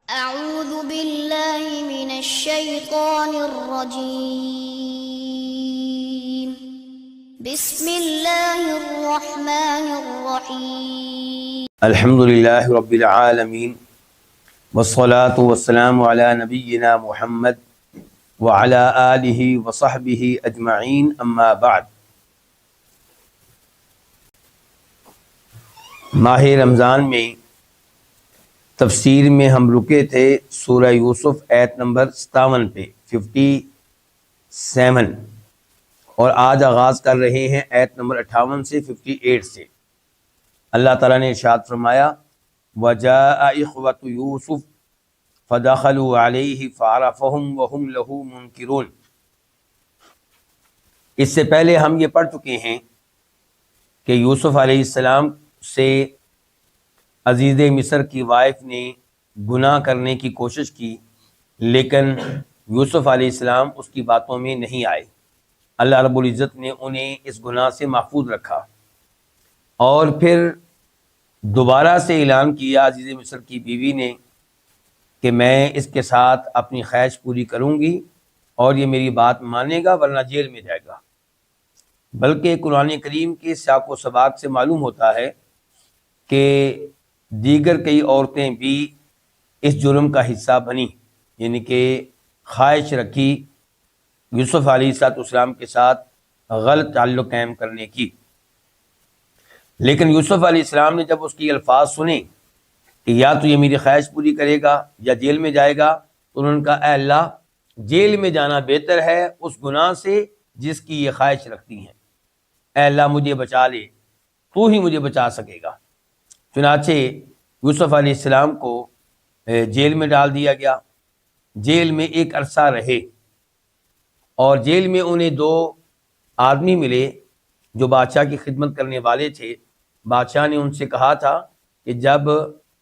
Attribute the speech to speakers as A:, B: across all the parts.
A: أعوذ بالله من الشيطان الرجيم بسم الله الرحمن الرحيم
B: الحمد للہ رب العالمین والصلاة والسلام علی نبینا محمد وعلی آلہ وصحبہ اجمعین اما بعد۔ ماہ رمضان میں تفسیر میں ہم رکے تھے سورہ یوسف آیت نمبر 57 پہ 57، اور آج آغاز کر رہے ہیں آیت نمبر 58 سے 58 سے۔ اللہ تعالیٰ نے ارشاد فرمایا وَجَاءَ إِخْوَةُ يُوسُفَ فَدَخَلُوا عَلَيْهِ فَعَرَفَهُمْ وَهُمْ لَهُ مُنْكِرُونَ۔ اس سے پہلے ہم یہ پڑھ چکے ہیں کہ یوسف علیہ السلام سے عزیز مصر کی وائف نے گناہ کرنے کی کوشش کی، لیکن یوسف علیہ السلام اس کی باتوں میں نہیں آئے۔ اللہ رب العزت نے انہیں اس گناہ سے محفوظ رکھا، اور پھر دوبارہ سے اعلان کیا عزیز مصر کی بیوی نے کہ میں اس کے ساتھ اپنی خواہش پوری کروں گی اور یہ میری بات مانے گا ورنہ جیل میں جائے گا۔ بلکہ قرآن کریم کے سیاق و سباق سے معلوم ہوتا ہے کہ دیگر کئی عورتیں بھی اس جرم کا حصہ بنی، یعنی کہ خواہش رکھی یوسف علیہ السلام کے ساتھ غلط تعلق قائم کرنے کی۔ لیکن یوسف علیہ السلام نے جب اس کی الفاظ سنے کہ یا تو یہ میری خواہش پوری کرے گا یا جیل میں جائے گا، تو انہوں نے کہا اے اللہ، جیل میں جانا بہتر ہے اس گناہ سے جس کی یہ خواہش رکھتی ہیں۔ اے اللہ مجھے بچا لے، تو ہی مجھے بچا سکے گا۔ چنانچہ یوسف علیہ السلام کو جیل میں ڈال دیا گیا۔ جیل میں ایک عرصہ رہے، اور جیل میں انہیں دو آدمی ملے جو بادشاہ کی خدمت کرنے والے تھے۔ بادشاہ نے ان سے کہا تھا کہ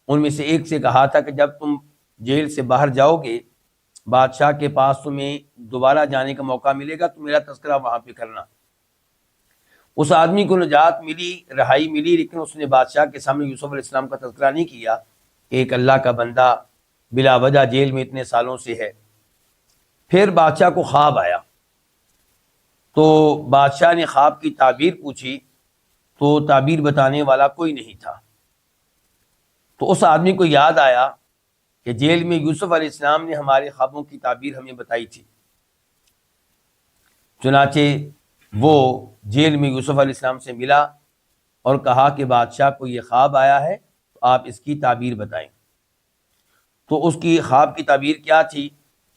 B: ان میں سے ایک سے کہا تھا کہ جب تم جیل سے باہر جاؤ گے، بادشاہ کے پاس تمہیں دوبارہ جانے کا موقع ملے گا تو میرا تذکرہ وہاں پہ کرنا۔ اس آدمی کو نجات ملی، رہائی ملی، لیکن اس نے بادشاہ کے سامنے یوسف علیہ السلام کا تذکرہ نہیں کیا کہ ایک اللہ کا بندہ بلا وجہ جیل میں اتنے سالوں سے ہے۔ پھر بادشاہ کو خواب آیا، تو بادشاہ نے خواب کی تعبیر پوچھی تو تعبیر بتانے والا کوئی نہیں تھا۔ تو اس آدمی کو یاد آیا کہ جیل میں یوسف علیہ السلام نے ہمارے خوابوں کی تعبیر ہمیں بتائی تھی۔ چنانچہ وہ جیل میں یوسف علیہ السلام سے ملا اور کہا کہ بادشاہ کو یہ خواب آیا ہے، تو آپ اس کی تعبیر بتائیں۔ تو اس کی خواب کی تعبیر کیا تھی؟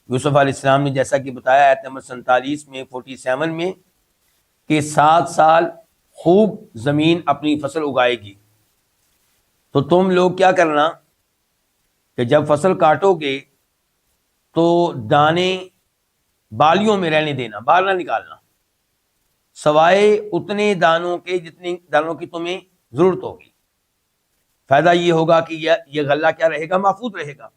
B: یوسف علیہ السلام نے جیسا کہ بتایا آیت نمبر 47 میں 47 میں کہ 7 سال خوب زمین اپنی فصل اگائے گی، تو تم لوگ کیا کرنا کہ جب فصل کاٹو گے تو دانے بالیوں میں رہنے دینا، باہر نہ نکالنا، سوائے اتنے دانوں کے جتنے دانوں کی تمہیں ضرورت ہوگی۔ فائدہ یہ ہوگا کہ یہ غلہ کیا رہے گا؟ محفوظ رہے گا۔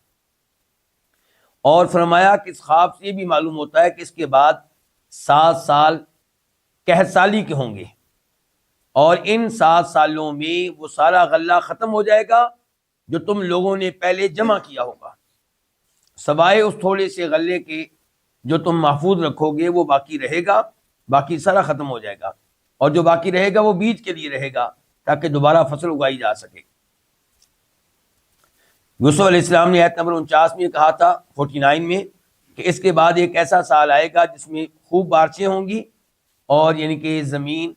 B: اور فرمایا کہ اس خواب سے یہ بھی معلوم ہوتا ہے کہ اس کے بعد 7 سال قحط سالی کے ہوں گے، اور ان 7 سالوں میں وہ سارا غلہ ختم ہو جائے گا جو تم لوگوں نے پہلے جمع کیا ہوگا، سوائے اس تھوڑے سے غلے کے جو تم محفوظ رکھو گے وہ باقی رہے گا، باقی سارا ختم ہو جائے گا، اور جو باقی رہے گا وہ بیج کے لیے رہے گا تاکہ دوبارہ فصل اگائی جا سکے۔ یوسف علیہ السلام نے آیت نمبر 49 میں کہا تھا 49 میں کہ اس کے بعد ایک ایسا سال آئے گا جس میں خوب بارشیں ہوں گی، اور یعنی کہ زمین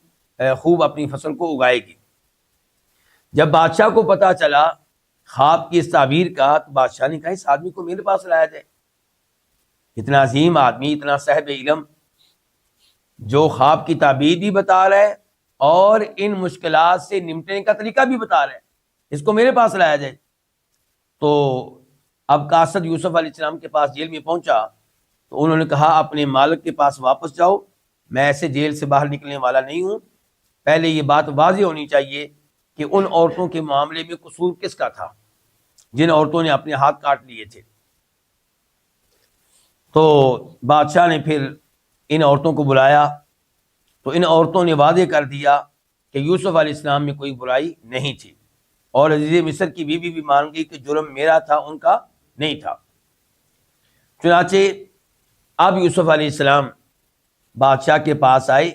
B: خوب اپنی فصل کو اگائے گی۔ جب بادشاہ کو پتا چلا خواب کی اس تعبیر کا، تو بادشاہ نے کہا اس آدمی کو میرے پاس لایا جائے، اتنا عظیم آدمی، اتنا صاحب علم، جو خواب کی تعبیر بھی بتا رہا ہے اور ان مشکلات سے نمٹنے کا طریقہ بھی بتا رہا ہے، اس کو میرے پاس لایا جائے۔ تو اب قاصد یوسف علیہ السلام کے پاس جیل میں پہنچا تو انہوں نے کہا اپنے مالک کے پاس واپس جاؤ، میں ایسے جیل سے باہر نکلنے والا نہیں ہوں۔ پہلے یہ بات واضح ہونی چاہیے کہ ان عورتوں کے معاملے میں قصور کس کا تھا جن عورتوں نے اپنے ہاتھ کاٹ لیے تھے۔ تو بادشاہ نے پھر ان عورتوں کو بلایا، تو ان عورتوں نے واضح کر دیا کہ یوسف علیہ السلام میں کوئی برائی نہیں تھی، اور عزیز مصر کی بیوی بھی مان گئی کہ جرم میرا تھا، ان کا نہیں تھا۔ چنانچہ اب یوسف علیہ السلام بادشاہ کے پاس آئے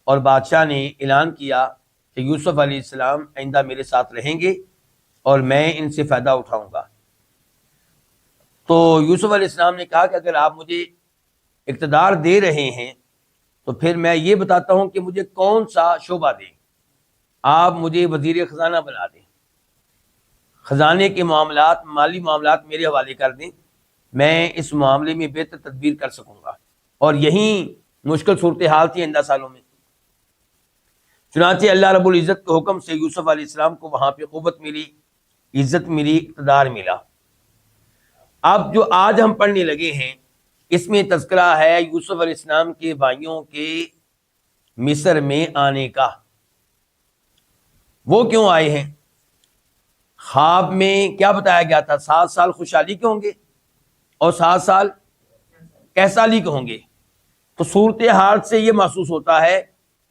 B: اور بادشاہ نے اعلان کیا کہ یوسف علیہ السلام آئندہ میرے ساتھ رہیں گے اور میں ان سے فائدہ اٹھاؤں گا۔ تو یوسف علیہ السلام نے کہا کہ اگر آپ مجھے اقتدار دے رہے ہیں تو پھر میں یہ بتاتا ہوں کہ مجھے کون سا شعبہ دیں، آپ مجھے وزیر خزانہ بنا دیں، خزانے کے معاملات، مالی معاملات میرے حوالے کر دیں، میں اس معاملے میں بہتر تدبیر کر سکوں گا۔ اور یہی مشکل صورتحال تھی آئندہ سالوں میں۔ چنانچہ اللہ رب العزت کے حکم سے یوسف علیہ السلام کو وہاں پہ قوت ملی، عزت ملی، اقتدار ملا۔ اب جو آج ہم پڑھنے لگے ہیں اس میں تذکرہ ہے یوسف علیہ السلام کے بھائیوں کے مصر میں آنے کا۔ وہ کیوں آئے ہیں؟ خواب میں کیا بتایا گیا تھا؟ 7 سال خوشحالی کے ہوں گے اور 7 سال کیسالی کے ہوں گے۔ تو صورتحال سے یہ محسوس ہوتا ہے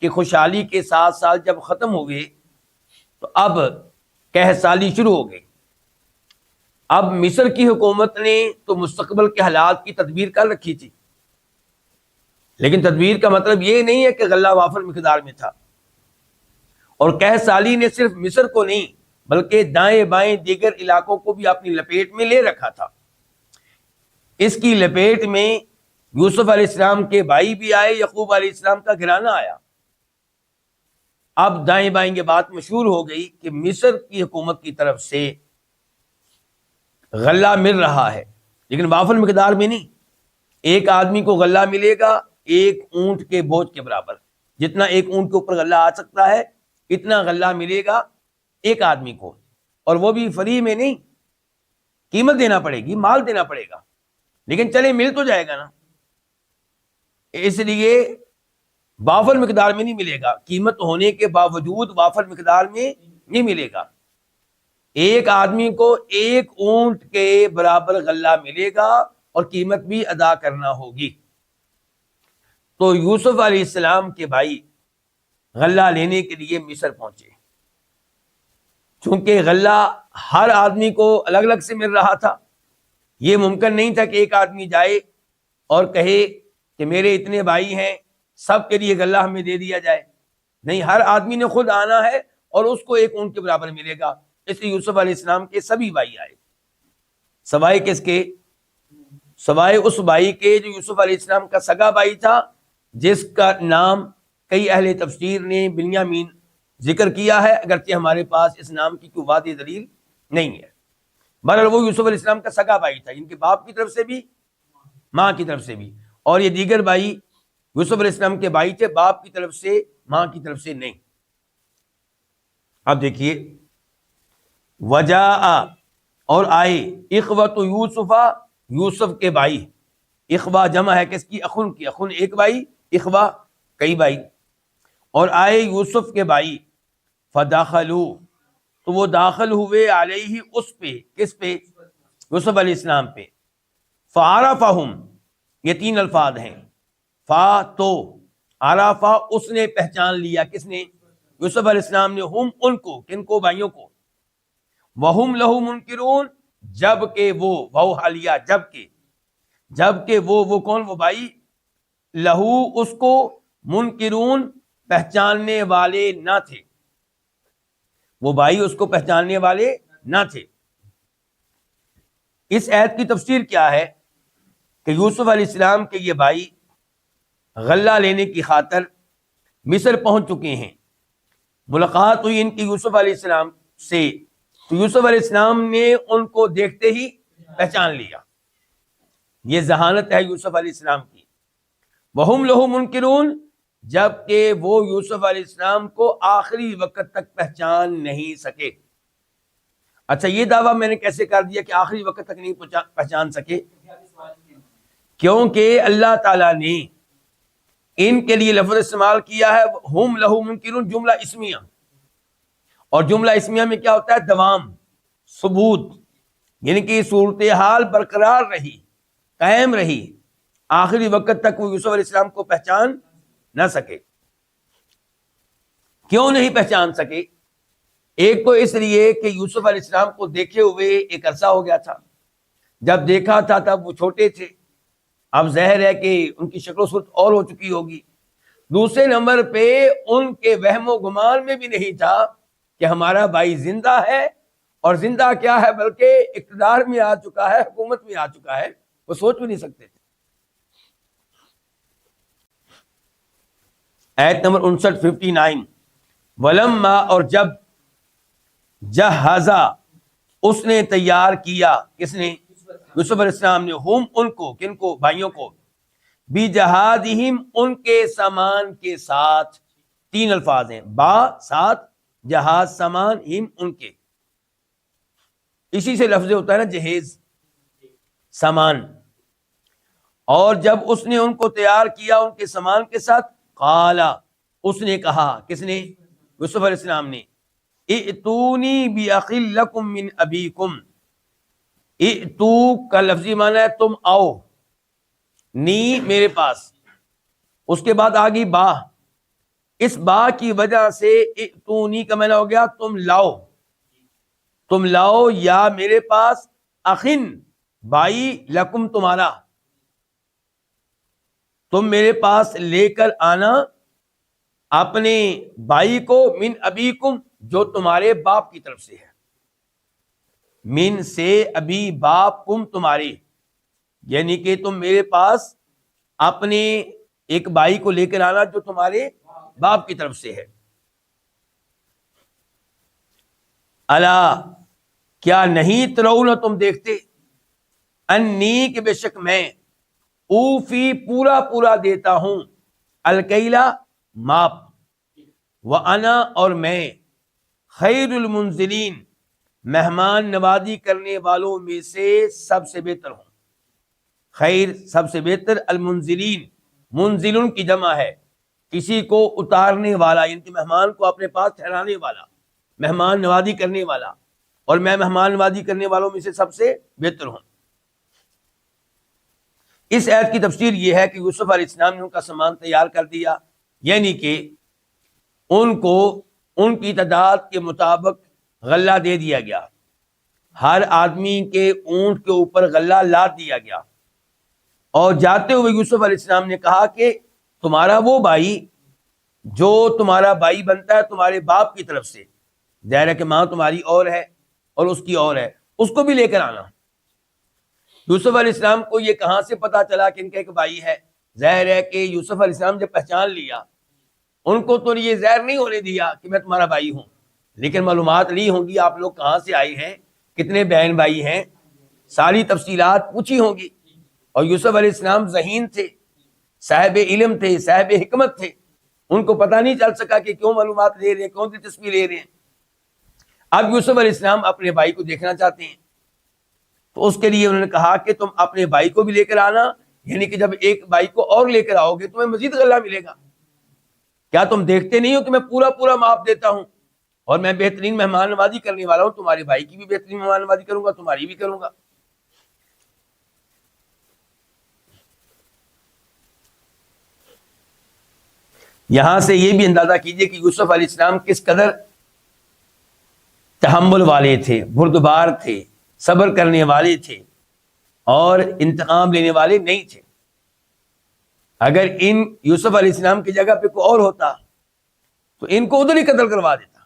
B: کہ خوشحالی کے 7 سال جب ختم ہوئے تو اب کہسالی شروع ہو گئی۔ اب مصر کی حکومت نے تو مستقبل کے حالات کی تدبیر کر رکھی تھی، لیکن تدبیر کا مطلب یہ نہیں ہے کہ غلہ وافر مقدار میں تھا۔ اور کہسالی نے صرف مصر کو نہیں بلکہ دائیں بائیں دیگر علاقوں کو بھی اپنی لپیٹ میں لے رکھا تھا۔ اس کی لپیٹ میں یوسف علیہ السلام کے بھائی بھی آئے، یعقوب علیہ السلام کا گھرانہ آیا۔ اب دائیں بائیں یہ بات مشہور ہو گئی کہ مصر کی حکومت کی طرف سے غلہ مل رہا ہے، لیکن وافر مقدار میں نہیں۔ ایک آدمی کو غلہ ملے گا 1 اونٹ کے بوجھ کے برابر، جتنا 1 اونٹ کے اوپر غلہ آ سکتا ہے اتنا غلہ ملے گا ایک آدمی کو، اور وہ بھی فری میں نہیں، قیمت دینا پڑے گی، مال دینا پڑے گا، لیکن چلے مل تو جائے گا نا۔ اس لیے وافر مقدار میں نہیں ملے گا، قیمت ہونے کے باوجود وافر مقدار میں نہیں ملے گا۔ ایک آدمی کو 1 اونٹ کے برابر غلہ ملے گا اور قیمت بھی ادا کرنا ہوگی۔ تو یوسف علیہ السلام کے بھائی غلہ لینے کے لیے مصر پہنچے۔ چونکہ غلہ ہر آدمی کو الگ الگ سے مل رہا تھا، یہ ممکن نہیں تھا کہ ایک آدمی جائے اور کہے کہ میرے اتنے بھائی ہیں سب کے لیے غلہ ہمیں دے دیا جائے۔ نہیں، ہر آدمی نے خود آنا ہے اور اس کو 1 اونٹ کے برابر ملے گا۔ اس لیے یوسف علیہ السلام کے سبھی بھائی آئے، سوائے کس کے؟ سوائے اس بھائی کے جو یوسف علیہ السلام کا سگا بھائی تھا، جس کا نام کئی اہل تفسیر نے بنیامین ذکر کیا ہے، اگرچہ ہمارے پاس اس نام کی کوئی واضح دلیل نہیں ہے۔ بہرحال وہ یوسف علیہ السلام کا سگا بھائی تھا، ان کے باپ کی طرف سے بھی ماں کی طرف سے بھی، اور یہ دیگر بھائی یوسف علیہ السلام کے بھائی تھے، باپ کی طرف سے ماں کی طرف سے نہیں۔ اب دیکھیے، وجاء اور آئے، اخوۃ یوسف، یوسف کے بھائی، اخوہ جمع ہے کس کی؟ اخن کی، اخن ایک بھائی، اخوہ کئی بھائی، اور آئے یوسف کے بھائی، فدخلوا تو وہ داخل ہوئے، علیہ اس پہ، کس پہ؟ یوسف علیہ السلام پہ، فعرفہم، یہ 3 الفاظ ہیں، فا تو، عرفہ اس نے پہچان لیا، کس نے؟ یوسف علیہ السلام نے، ہم ان کو، کن کو؟ بھائیوں کو، وہم لہو منکرون، جبکہ وہ، وہ حالیہ، جبکہ وہ کون؟ وہ بھائی، لہو اس کو، منکرون پہچاننے والے نہ تھے، وہ بھائی اس کو پہچاننے والے نہ تھے۔ اس آیت کی تفسیر کیا ہے کہ یوسف علیہ السلام کے یہ بھائی غلہ لینے کی خاطر مصر پہنچ چکے ہیں، ملاقات ہوئی ان کی یوسف علیہ السلام سے، تو یوسف علیہ السلام نے ان کو دیکھتے ہی پہچان لیا۔ یہ ذہانت ہے یوسف علیہ السلام کی۔ وہم لہو منکرون، جبکہ وہ یوسف علیہ السلام کو آخری وقت تک پہچان نہیں سکے۔ اچھا، یہ دعویٰ میں نے کیسے کر دیا کہ آخری وقت تک نہیں پہچان سکے؟ کیونکہ اللہ تعالیٰ نے ان کے لیے لفظ استعمال کیا ہے ہم لہو منکرون، جملہ اسمیہ، اور جملہ اسمیہ میں کیا ہوتا ہے؟ دوام، ثبوت، یعنی کہ صورتحال برقرار رہی، قائم رہی، آخری وقت تک وہ یوسف علیہ السلام کو پہچان نہ سکے۔ کیوں نہیں پہچان سکے؟ ایک تو اس لیے کہ یوسف علیہ السلام کو دیکھے ہوئے ایک عرصہ ہو گیا تھا، جب دیکھا تھا تب وہ چھوٹے تھے، اب ظاہر ہے کہ ان کی شکل و صورت اور ہو چکی ہوگی۔ دوسرے نمبر پہ ان کے وہم و گمان میں بھی نہیں تھا کہ ہمارا بھائی زندہ ہے، اور زندہ کیا ہے بلکہ اقتدار میں آ چکا ہے، حکومت میں آ چکا ہے، وہ سوچ بھی نہیں سکتے تھے۔ آیت نمبر 59 ولما، اور جب جہزا اس نے تیار کیا، کس نے؟ یوسف علیہ السلام نے، ہم ان کو، کن کو؟ بھائیوں کو، بجہادہم ان کے سامان کے ساتھ، تین الفاظ ہیں، با ساتھ، جہاز سامان، ہم ان کے، اسی سے لفظ ہوتا ہے نا جہیز، سامان۔ اور جب اس نے ان کو تیار کیا ان کے سامان کے ساتھ، قالا اس نے کہا، کس نے؟ یوسف علیہ السلام نے، ائتونی بأخ لکم من ابیکم، ائتو کا لفظی معنی ہے تم آؤ، نی میرے پاس، اس کے بعد آگی با، اس با کی وجہ سے ائتونی کا معنی ہو گیا تم لاؤ، تم لاؤ یا میرے پاس، اخن بھائی، لکم تمہارا، تم میرے پاس لے کر آنا اپنے بھائی کو، من ابیکم جو تمہارے باپ کی طرف سے ہے، من سے ابی باپ، کم تمہارے، یعنی کہ تم میرے پاس اپنے ایک بھائی کو لے کر آنا جو تمہارے باپ کی طرف سے ہے۔ الا کیا نہیں ترون، تم دیکھتے، انی کہ بے شک میں، اوفی پورا پورا دیتا ہوں، الکیلا ماپ، وانا اور میں، خیر المنزلین مہمان نوازی کرنے والوں میں سے سب سے بہتر ہوں، خیر سب سے بہتر، المنزلین منزلن کی جمع ہے، کسی کو اتارنے والا، یعنی کہ مہمان کو اپنے پاس ٹھہرانے والا، مہمان نوازی کرنے والا، اور میں مہمان نوازی کرنے والوں میں سے سب سے بہتر ہوں۔ اس آیت کی تفسیر یہ ہے کہ یوسف علیہ السلام نے ان کا سامان تیار کر دیا، یعنی کہ ان کو ان کی تعداد کے مطابق غلہ دے دیا گیا، ہر آدمی کے اونٹ کے اوپر غلہ لاد دیا گیا، اور جاتے ہوئے یوسف علیہ السلام نے کہا کہ تمہارا وہ بھائی جو تمہارا بھائی بنتا ہے تمہارے باپ کی طرف سے، ظاہر ہے کہ ماں تمہاری اور ہے اور اس کی اور ہے، اس کو بھی لے کر آنا۔ یوسف علیہ السلام کو یہ کہاں سے پتا چلا کہ ان کا ایک بھائی ہے؟ ظاہر ہے کہ یوسف علیہ السلام جب پہچان لیا، ان کو تو یہ ظاہر نہیں ہونے دیا کہ میں تمہارا بھائی ہوں، لیکن معلومات لی ہوں گی آپ لوگ کہاں سے آئے ہیں، کتنے بہن بھائی ہیں، ساری تفصیلات پوچھی ہوں گی۔ اور یوسف علیہ السلام ذہین تھے، صاحب علم تھے، صاحب حکمت تھے، ان کو پتہ نہیں چل سکا کہ کیوں معلومات لے رہے ہیں، کیوں دلچسپی لے رہے ہیں۔ اب یوسف علیہ السلام اپنے بھائی کو دیکھنا چاہتے ہیں، تو اس کے لیے انہوں نے کہا کہ تم اپنے بھائی کو بھی لے کر آنا، یعنی کہ جب ایک بھائی کو اور لے کر آؤ گے تمہیں مزید غلہ ملے گا، کیا تم دیکھتے نہیں ہو کہ میں پورا پورا ماپ دیتا ہوں، اور میں بہترین مہمان نوازی کرنے والا ہوں، تمہارے بھائی کی بھی بہترین مہمان نوازی کروں گا، تمہاری بھی کروں گا۔ یہاں سے یہ بھی اندازہ کیجئے کہ یوسف علیہ السلام کس قدر تحمل والے تھے، بردبار تھے، صبر کرنے والے تھے، اور انتقام لینے والے نہیں تھے۔ اگر ان یوسف علیہ السلام کی جگہ پہ کوئی اور ہوتا تو ان کو ادھر ہی قتل کروا دیتا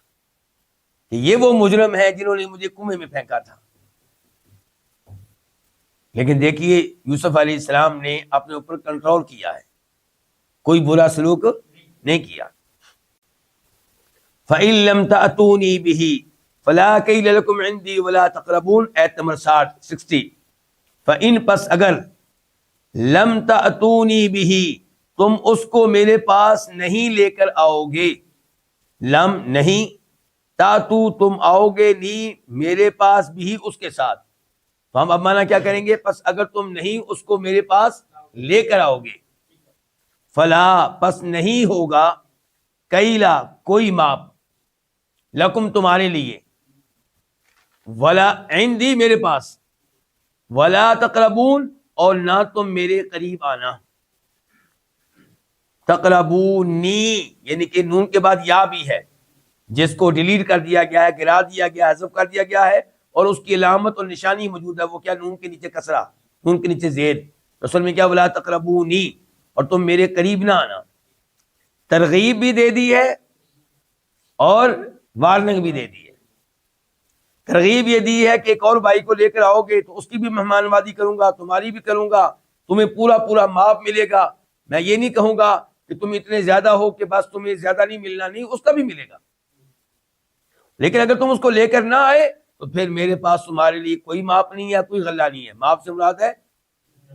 B: کہ یہ وہ مجرم ہے جنہوں نے مجھے کنویں میں پھینکا تھا۔ لیکن دیکھیے یوسف علیہ السلام نے اپنے اوپر کنٹرول کیا ہے، کوئی برا سلوک نہیں کیا۔ فَإِن لَمْ تَأْتُونِي بِهِ فَلَا كَيْلَ لَكُمْ عِنْدِي وَلَا تَقْرَبُونَ، آیت نمبر 60۔ فَإِن پس اگر، لَمْ تَأْتُونِي بِهِ تم اس کو میرے پاس نہیں لے کر آؤ گے، لم نہیں، تاتو تم آؤ گے، نی میرے پاس، بھی اس کے ساتھ، تو ہم اب مانا کیا کریں گے؟ پس اگر تم نہیں اس کو میرے پاس لے کر آؤ گے، فلا پس نہیں ہوگا، کیلا کوئی ماپ، لکم تمہارے لیے، ولا عندی میرے پاس، ولا تقربون اور نہ تم میرے قریب آنا۔ تقربونی یعنی کہ نون کے بعد یا بھی ہے، جس کو ڈیلیٹ کر دیا گیا ہے، گرا دیا گیا ہے، حذف کر دیا گیا ہے، اور اس کی علامت اور نشانی موجود ہے، وہ کیا؟ نون کے نیچے کسرہ، نون کے نیچے زیر. رسول میں کیا ولا تقربونی، اور تم میرے قریب نہ آنا. ترغیب بھی دے دی ہے اور وارننگ بھی دے دی ہے. ترغیب یہ دی ہے کہ ایک اور بھائی کو لے کر آؤ گے تو اس کی بھی مہمان نوازی کروں گا، تمہاری بھی کروں گا، تمہیں پورا پورا معاف ملے گا. میں یہ نہیں کہوں گا کہ تم اتنے زیادہ ہو کہ بس تمہیں زیادہ نہیں ملنا، نہیں، اس کا بھی ملے گا. لیکن اگر تم اس کو لے کر نہ آئے تو پھر میرے پاس تمہارے لیے کوئی معاف نہیں ہے، کوئی غلہ نہیں ہے. معاف سے مراد ہے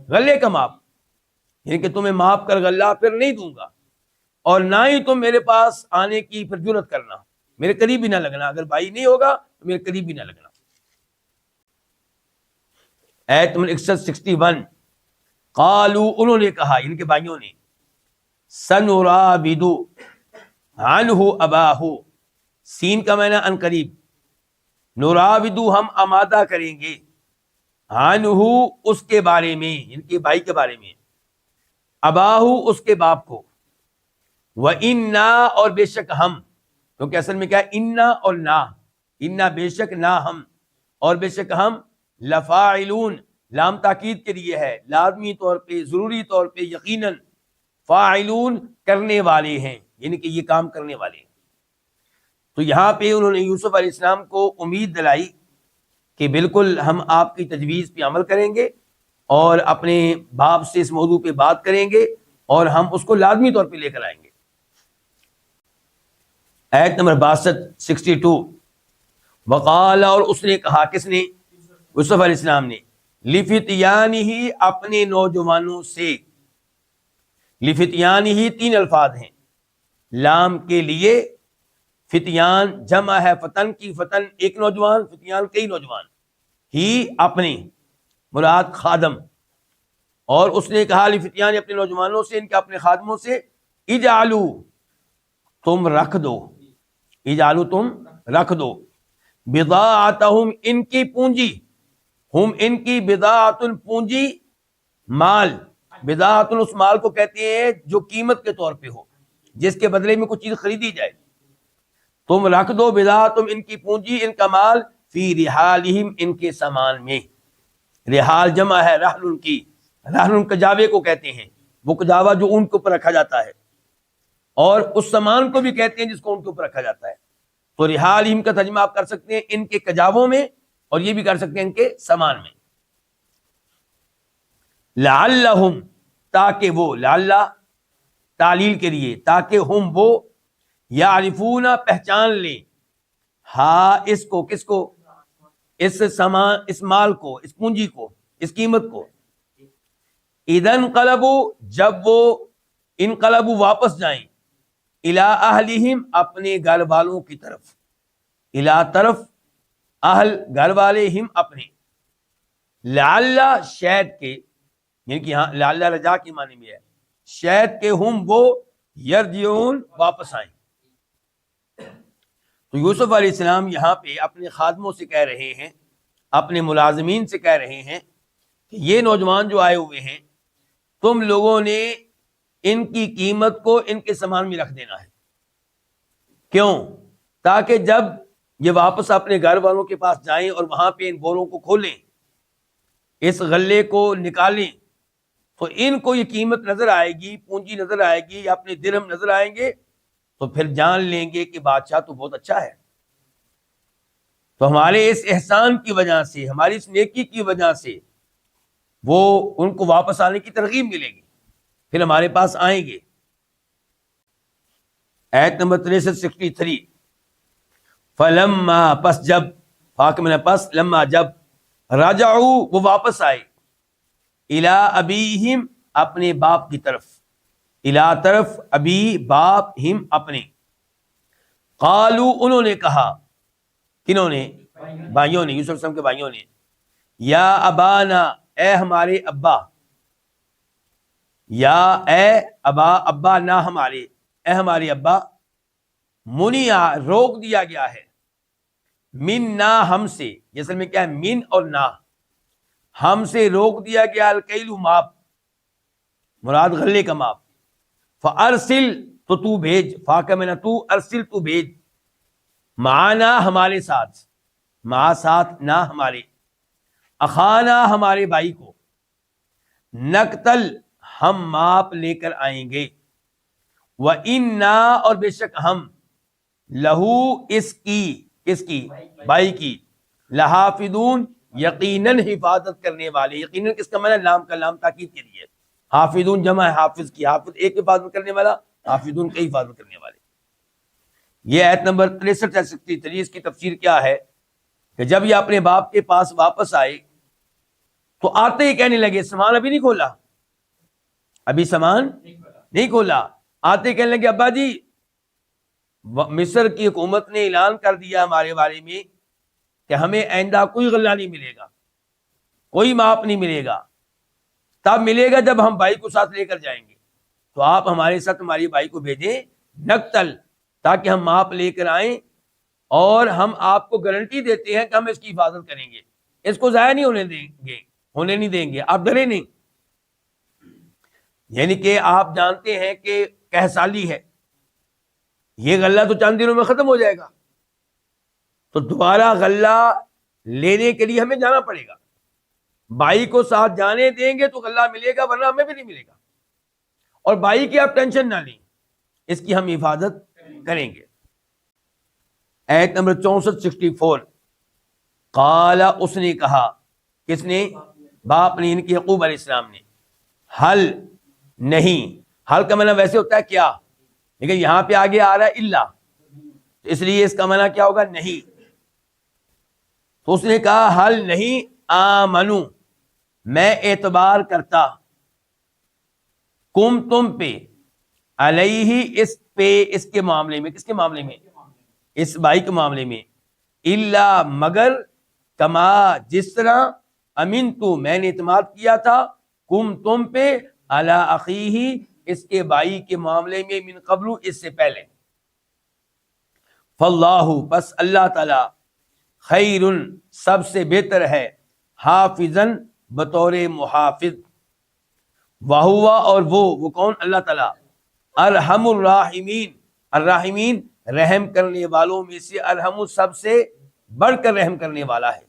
B: غلے کا معاف، یعنی کہ تمہیں معاف کر غلہ پھر نہیں دوں گا، اور نہ ہی تم میرے پاس آنے کی پھر جرت کرنا، میرے قریب بھی نہ لگنا. اگر بھائی نہیں ہوگا تو میرے قریب بھی نہ لگنا. ایت نمبر 61. قالوا، انہوں نے کہا، ان کے بھائیوں نے، سنرابد عنہ اباہ، سین کا معنی ان قریب، نرابد ہم آمادہ کریں گے، عنہ اس کے بارے میں، ان کے بھائی کے بارے میں، اباہ اس کے باپ کو، وَإِنَّا اور بے شک ہم، کیونکہ اصل میں کیا ہے؟ انا اور نا، انا بے شک، نا ہم، اور بے شک ہم، لفاعلون لام تاکید کے لیے ہے، لازمی طور پہ، ضروری طور پہ، یقیناً، فاعلون کرنے والے ہیں، یعنی کہ یہ کام کرنے والے ہیں. تو یہاں پہ انہوں نے یوسف علیہ السلام کو امید دلائی کہ بالکل ہم آپ کی تجویز پہ عمل کریں گے اور اپنے باپ سے اس موضوع پہ بات کریں گے اور ہم اس کو لازمی طور پہ لے کر آئیں گے. ایت نمبر 62. وقال، اور اس نے کہا، کس نے؟ یوسف علیہ السلام نے، لفتیانہ اپنے نوجوانوں سے. لفتیانہ 3 الفاظ ہیں لام کے لیے. فتیان جمع ہے فتن کی، فتن ایک نوجوان، فتیان کئی نوجوان. ہی اپنے مراد خادم. اور اس نے کہا لفتیان اپنے نوجوانوں سے، ان کے اپنے خادموں سے، اجعلو تم رکھ دو، اجعلو تم رکھ دو، بضاعتہم ان کی پونجی، ہم ان کی، بضاعتن پونجی، مال. بضاعتن اس مال کو کہتے ہیں جو قیمت کے طور پہ ہو، جس کے بدلے میں کچھ چیز خریدی جائے. تم رکھ دو بضاعتم ان کی پونجی، ان کا مال، فی رحالہم ان کے سامان میں. رحال جمع ہے رحل کی، رحل کجاوے کو کہتے ہیں، وہ کجاوا جو اون کے اوپر رکھا جاتا ہے، اور اس سامان کو بھی کہتے ہیں جس کو ان کے اوپر رکھا جاتا ہے. تو رحالہم کا ترجمہ آپ کر سکتے ہیں ان کے کجاووں میں، اور یہ بھی کر سکتے ہیں ان کے سامان میں. لعلہم تاکہ وہ، لعل تعلیل کے لیے، تاکہ ہم وہ، یعرفون پہچان لیں، ہاں اس کو، کس کو؟ اس سامان، اس مال کو، اس پونجی کو، اس قیمت کو. اذا انقلبوا جب وہ، انقلبوا واپس جائیں، الی اہلہم اپنے گھر والوں کی طرف، الی طرف، اہل گھر والے، ہم اپنے. لعل شاید کے، یعنی کہ یہاں لعل رجا کی معنی میں ہے، شاید کہ ہم وہ، یرجعون واپس آئیں. تو یوسف علیہ السلام یہاں پہ اپنے خادموں سے کہہ رہے ہیں، اپنے ملازمین سے کہہ رہے ہیں کہ یہ نوجوان جو آئے ہوئے ہیں، تم لوگوں نے ان کی قیمت کو ان کے سامان میں رکھ دینا ہے. کیوں؟ تاکہ جب یہ واپس اپنے گھر والوں کے پاس جائیں اور وہاں پہ ان بوروں کو کھولیں، اس غلے کو نکالیں، تو ان کو یہ قیمت نظر آئے گی، پونجی نظر آئے گی، یا اپنے درہم نظر آئیں گے، تو پھر جان لیں گے کہ بادشاہ تو بہت اچھا ہے. تو ہمارے اس احسان کی وجہ سے، ہماری اس نیکی کی وجہ سے وہ ان کو واپس آنے کی ترغیب ملے گی، پھر ہمارے پاس آئیں گے. ایت نمبر 63. فلما پس جب، فاکمنا پس، لما جب، رجعوا وہ واپس آئے، الی ابیہم اپنے باپ کی طرف، الی طرف، ابی باپ، ہم اپنے. قالوا انہوں نے کہا، کنہوں نے؟ بھائیوں نے، یوسف علیہ السلام کے بھائیوں نے، یا ابانا اے ہمارے ابا، یا اے ابا، ابا نہ ہمارے، اے ہمارے ابا، منیا روک دیا گیا ہے، من نہ ہم سے، یہ اصل میں کیا ہے؟ من اور نہ، ہم سے روک دیا گیا، الکیل ماپ، مراد غلے کا ماپ. فارسل تو بھیج، فاکہ میں نہ تو، ارسل تو بھیج، معنا ہمارے ساتھ، مع ساتھ نہ ہمارے، اخانا ہمارے بھائی کو، نقتل ہم ماپ لے کر آئیں گے، وَإِنَّا اور بے شک ہم، لہو اس کی، کس کی؟ بھائی کی، لحافظون یقیناً حفاظت کرنے والے، یقیناً کس کا معنی؟ لام کا لام تاکید کے لیے، حافظون جمع ہے حافظ کی، حافظ ایک حفاظت کرنے والا، حافظون کئی حفاظت کرنے والے۔ یہ آیت نمبر 63 سے 63 اس کی تفسیر کیا ہے کہ جب یہ اپنے باپ کے پاس واپس آئے تو آتے ہی کہنے لگے، سامان ابھی نہیں کھولا، ابھی سامان نہیں کھولا، آتے کہنے لگے ابا جی مصر کی حکومت نے اعلان کر دیا ہمارے بارے میں کہ ہمیں آئندہ کوئی غلہ نہیں ملے گا، کوئی ماپ نہیں ملے گا، تب ملے گا جب ہم بھائی کو ساتھ لے کر جائیں گے، تو آپ ہمارے ساتھ ہماری بھائی کو بھیجیں نقتل، تاکہ ہم ماپ لے کر آئیں، اور ہم آپ کو گارنٹی دیتے ہیں کہ ہم اس کی حفاظت کریں گے، اس کو ضائع نہیں ہونے نہیں دیں گے، آپ ڈرے نہیں۔ یعنی کہ آپ جانتے ہیں کہ 1 سالی ہے، یہ غلہ تو چند دنوں میں ختم ہو جائے گا، تو دوبارہ غلہ لینے کے لیے ہمیں جانا پڑے گا، بھائی کو ساتھ جانے دیں گے تو غلہ ملے گا، ورنہ ہمیں بھی نہیں ملے گا، اور بھائی کی آپ ٹینشن نہ لیں، اس کی ہم حفاظت کریں گے۔ آیت نمبر 64 قال اس نے کہا، کس نے؟ باپ نے، ان کی یعقوب علیہ السلام نے، حل نہیں، حل کا معنی ویسے ہوتا ہے کیا، لیکن یہاں پہ آگے آ رہا ہے الا، تو اس لیے اس کا معنی کیا ہوگا؟ نہیں۔ تو اس نے کہا حل نہیں، آمنو میں اعتبار کرتا، کم تم پہ، علیہ اس پہ، اس کے معاملے میں، کس کے معاملے میں؟ اس بھائی کے معاملے میں، الا مگر، کما جس طرح، امین تو میں نے اعتماد کیا تھا، کم تم پہ، علی اخیہ اس کے بھائی کے معاملے میں، من قبل اس سے پہلے، فاللہ بس اللہ تعالی، خیر سب سے بہتر ہے، حافظاً بطور محافظ، وہوا اور وہ کون؟ اللہ تعالی، ارحم الراحمین، الراحمین رحم کرنے والوں میں سے، ارحم سب سے بڑھ کر رحم کرنے والا ہے،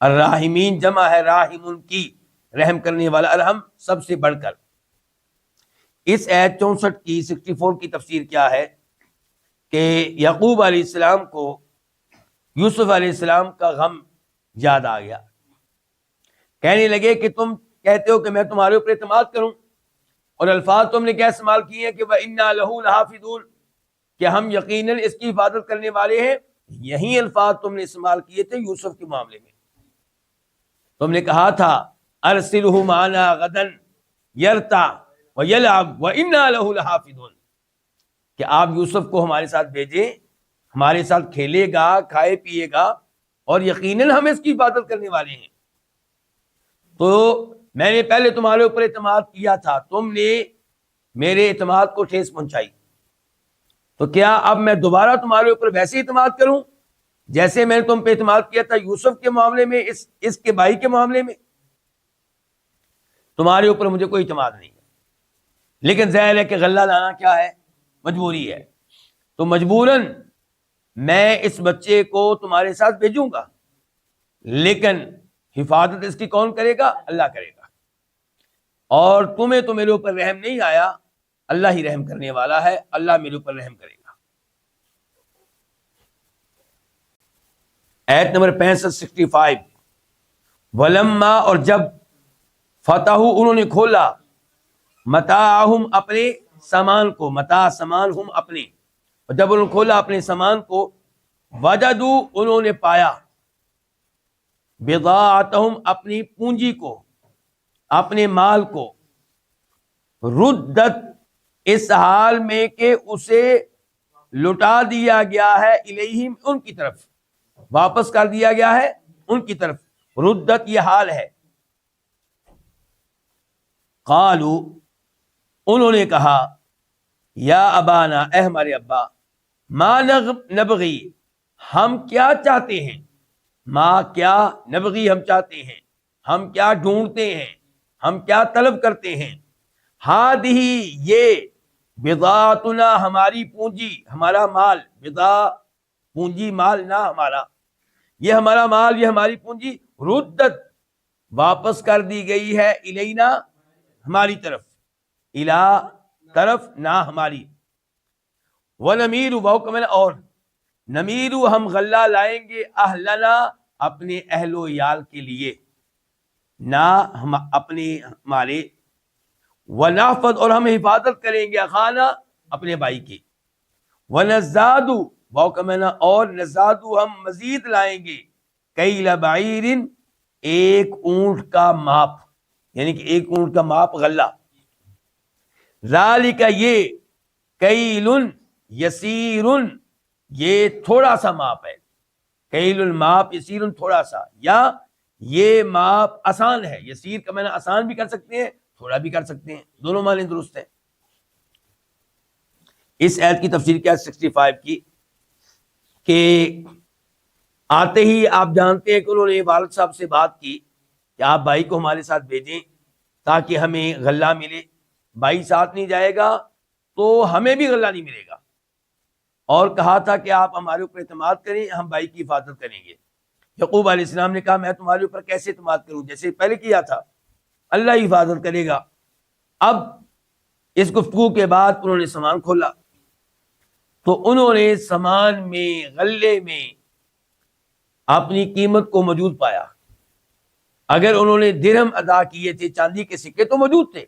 B: الراحمین جمع ہے راحم کی، رحم کرنے والا، ارحم سب سے بڑھ کر۔ اس آیت 64 کی تفسیر کیا ہے کہ یعقوب علیہ السلام کو یوسف علیہ السلام کا غم یاد آ گیا، کہنے لگے کہ تم کہتے ہو کہ میں تمہارے اوپر اعتماد کروں، اور الفاظ تم نے کیا استعمال کیے ہیں کہ وَإِنَّا لَهُ لَحَافِظُونَ، کہ ہم یقیناً اس کی حفاظت کرنے والے ہیں، یہی الفاظ تم نے استعمال کیے تھے یوسف کے معاملے میں، تم نے کہا تھا أَرْسِلْهُ مَعَنَا غَدًا يَرْتَعْ وَيَلْعَبْ وَإِنَّا لَهُ لَحَافِظُونَ، کہ آپ یوسف کو ہمارے ساتھ بھیجیں، ہمارے ساتھ کھیلے گا، کھائے پیے گا، اور یقیناً ہم اس کی حفاظت کرنے والے ہیں۔ تو میں نے پہلے تمہارے اوپر اعتماد کیا تھا، تم نے میرے اعتماد کو ٹھیس پہنچائی، تو کیا اب میں دوبارہ تمہارے اوپر ویسے اعتماد کروں جیسے میں نے تم پہ اعتماد کیا تھا یوسف کے معاملے میں، اس کے بھائی کے معاملے میں؟ تمہارے اوپر مجھے کوئی اعتماد نہیں ہے، لیکن ظاہر ہے کہ غلہ لانا کیا ہے؟ مجبوری ہے، تو مجبوراً میں اس بچے کو تمہارے ساتھ بھیجوں گا، لیکن حفاظت اس کی کون کرے گا؟ اللہ کرے گا، اور تمہیں تو میرے اوپر رحم نہیں آیا، اللہ ہی رحم کرنے والا ہے، اللہ میرے اوپر رحم کرے گا۔ آیت نمبر 65 ولما اور جب، فتحوا انہوں نے کھولا، متاعہم اپنے سامان کو، متاع سامان، ہم اپنے، اور جب انہوں نے کھولا اپنے سامان کو، وجدوا انہوں نے پایا، بضاعتہم اپنی پونجی کو، اپنے مال کو، ردت اس حال میں کہ اسے لٹا دیا گیا ہے، الیہم ان کی طرف، واپس کر دیا گیا ہے ان کی طرف، ردت یہ حال ہے۔ قالوا انہوں نے کہا، یا ابانا اے ہمارے ابا، ما نبغی ہم کیا چاہتے ہیں، ما کیا، نبغی ہم چاہتے ہیں، ہم کیا ڈھونڈتے ہیں، ہم کیا طلب کرتے ہیں، ہادہ یہ، بضاعتنا ہماری پونجی، ہمارا مال، بضاع پونجی مال نہ ہمارا، یہ ہمارا مال، یہ ہماری پونجی ردت واپس کر دی گئی ہے، الینا ہماری طرف، الا طرف نہ ہماری، ونمیر واو کا معنی اور، نمیر ہم غلہ لائیں گے، اہلنا اپنے اہل و عیال کے لیے، نہ ہم اپنے ہمارے، ونحفظ اور ہم حفاظت کریں گے، اخانا اپنے بھائی کی، ونزداد واو کا معنی اور، نزداد ہم مزید لائیں گے، کیل بعیر ایک اونٹ کا ماپ، یعنی کہ ایک اونٹ کا ماپ غلہ، ذالک یہ، کیل یسیر یہ تھوڑا سا ماپ ہے، کیل الماپ یسیر تھوڑا سا، یا یہ ماپ آسان ہے، یسیر کا معنی آسان بھی کر سکتے ہیں، تھوڑا بھی کر سکتے ہیں، دونوں معنی درست ہیں۔ اس آیت کی تفسیر کیا 65 کی کہ آتے ہی آپ جانتے ہیں کہ انہوں نے والد صاحب سے بات کی کہ آپ بھائی کو ہمارے ساتھ بھیجیں تاکہ ہمیں غلہ ملے، بھائی ساتھ نہیں جائے گا تو ہمیں بھی غلہ نہیں ملے گا، اور کہا تھا کہ آپ ہمارے اوپر اعتماد کریں، ہم بھائی کی حفاظت کریں گے۔ یعقوب علیہ السلام نے کہا میں تمہارے اوپر کیسے اعتماد کروں، جیسے پہلے کیا تھا، اللہ ہی حفاظت کرے گا۔ اب اس گفتگو کے بعد انہوں نے سامان کھولا تو انہوں نے سامان میں، غلے میں اپنی قیمت کو موجود پایا۔ اگر انہوں نے درہم ادا کیے تھے، چاندی کے سکے تو موجود تھے،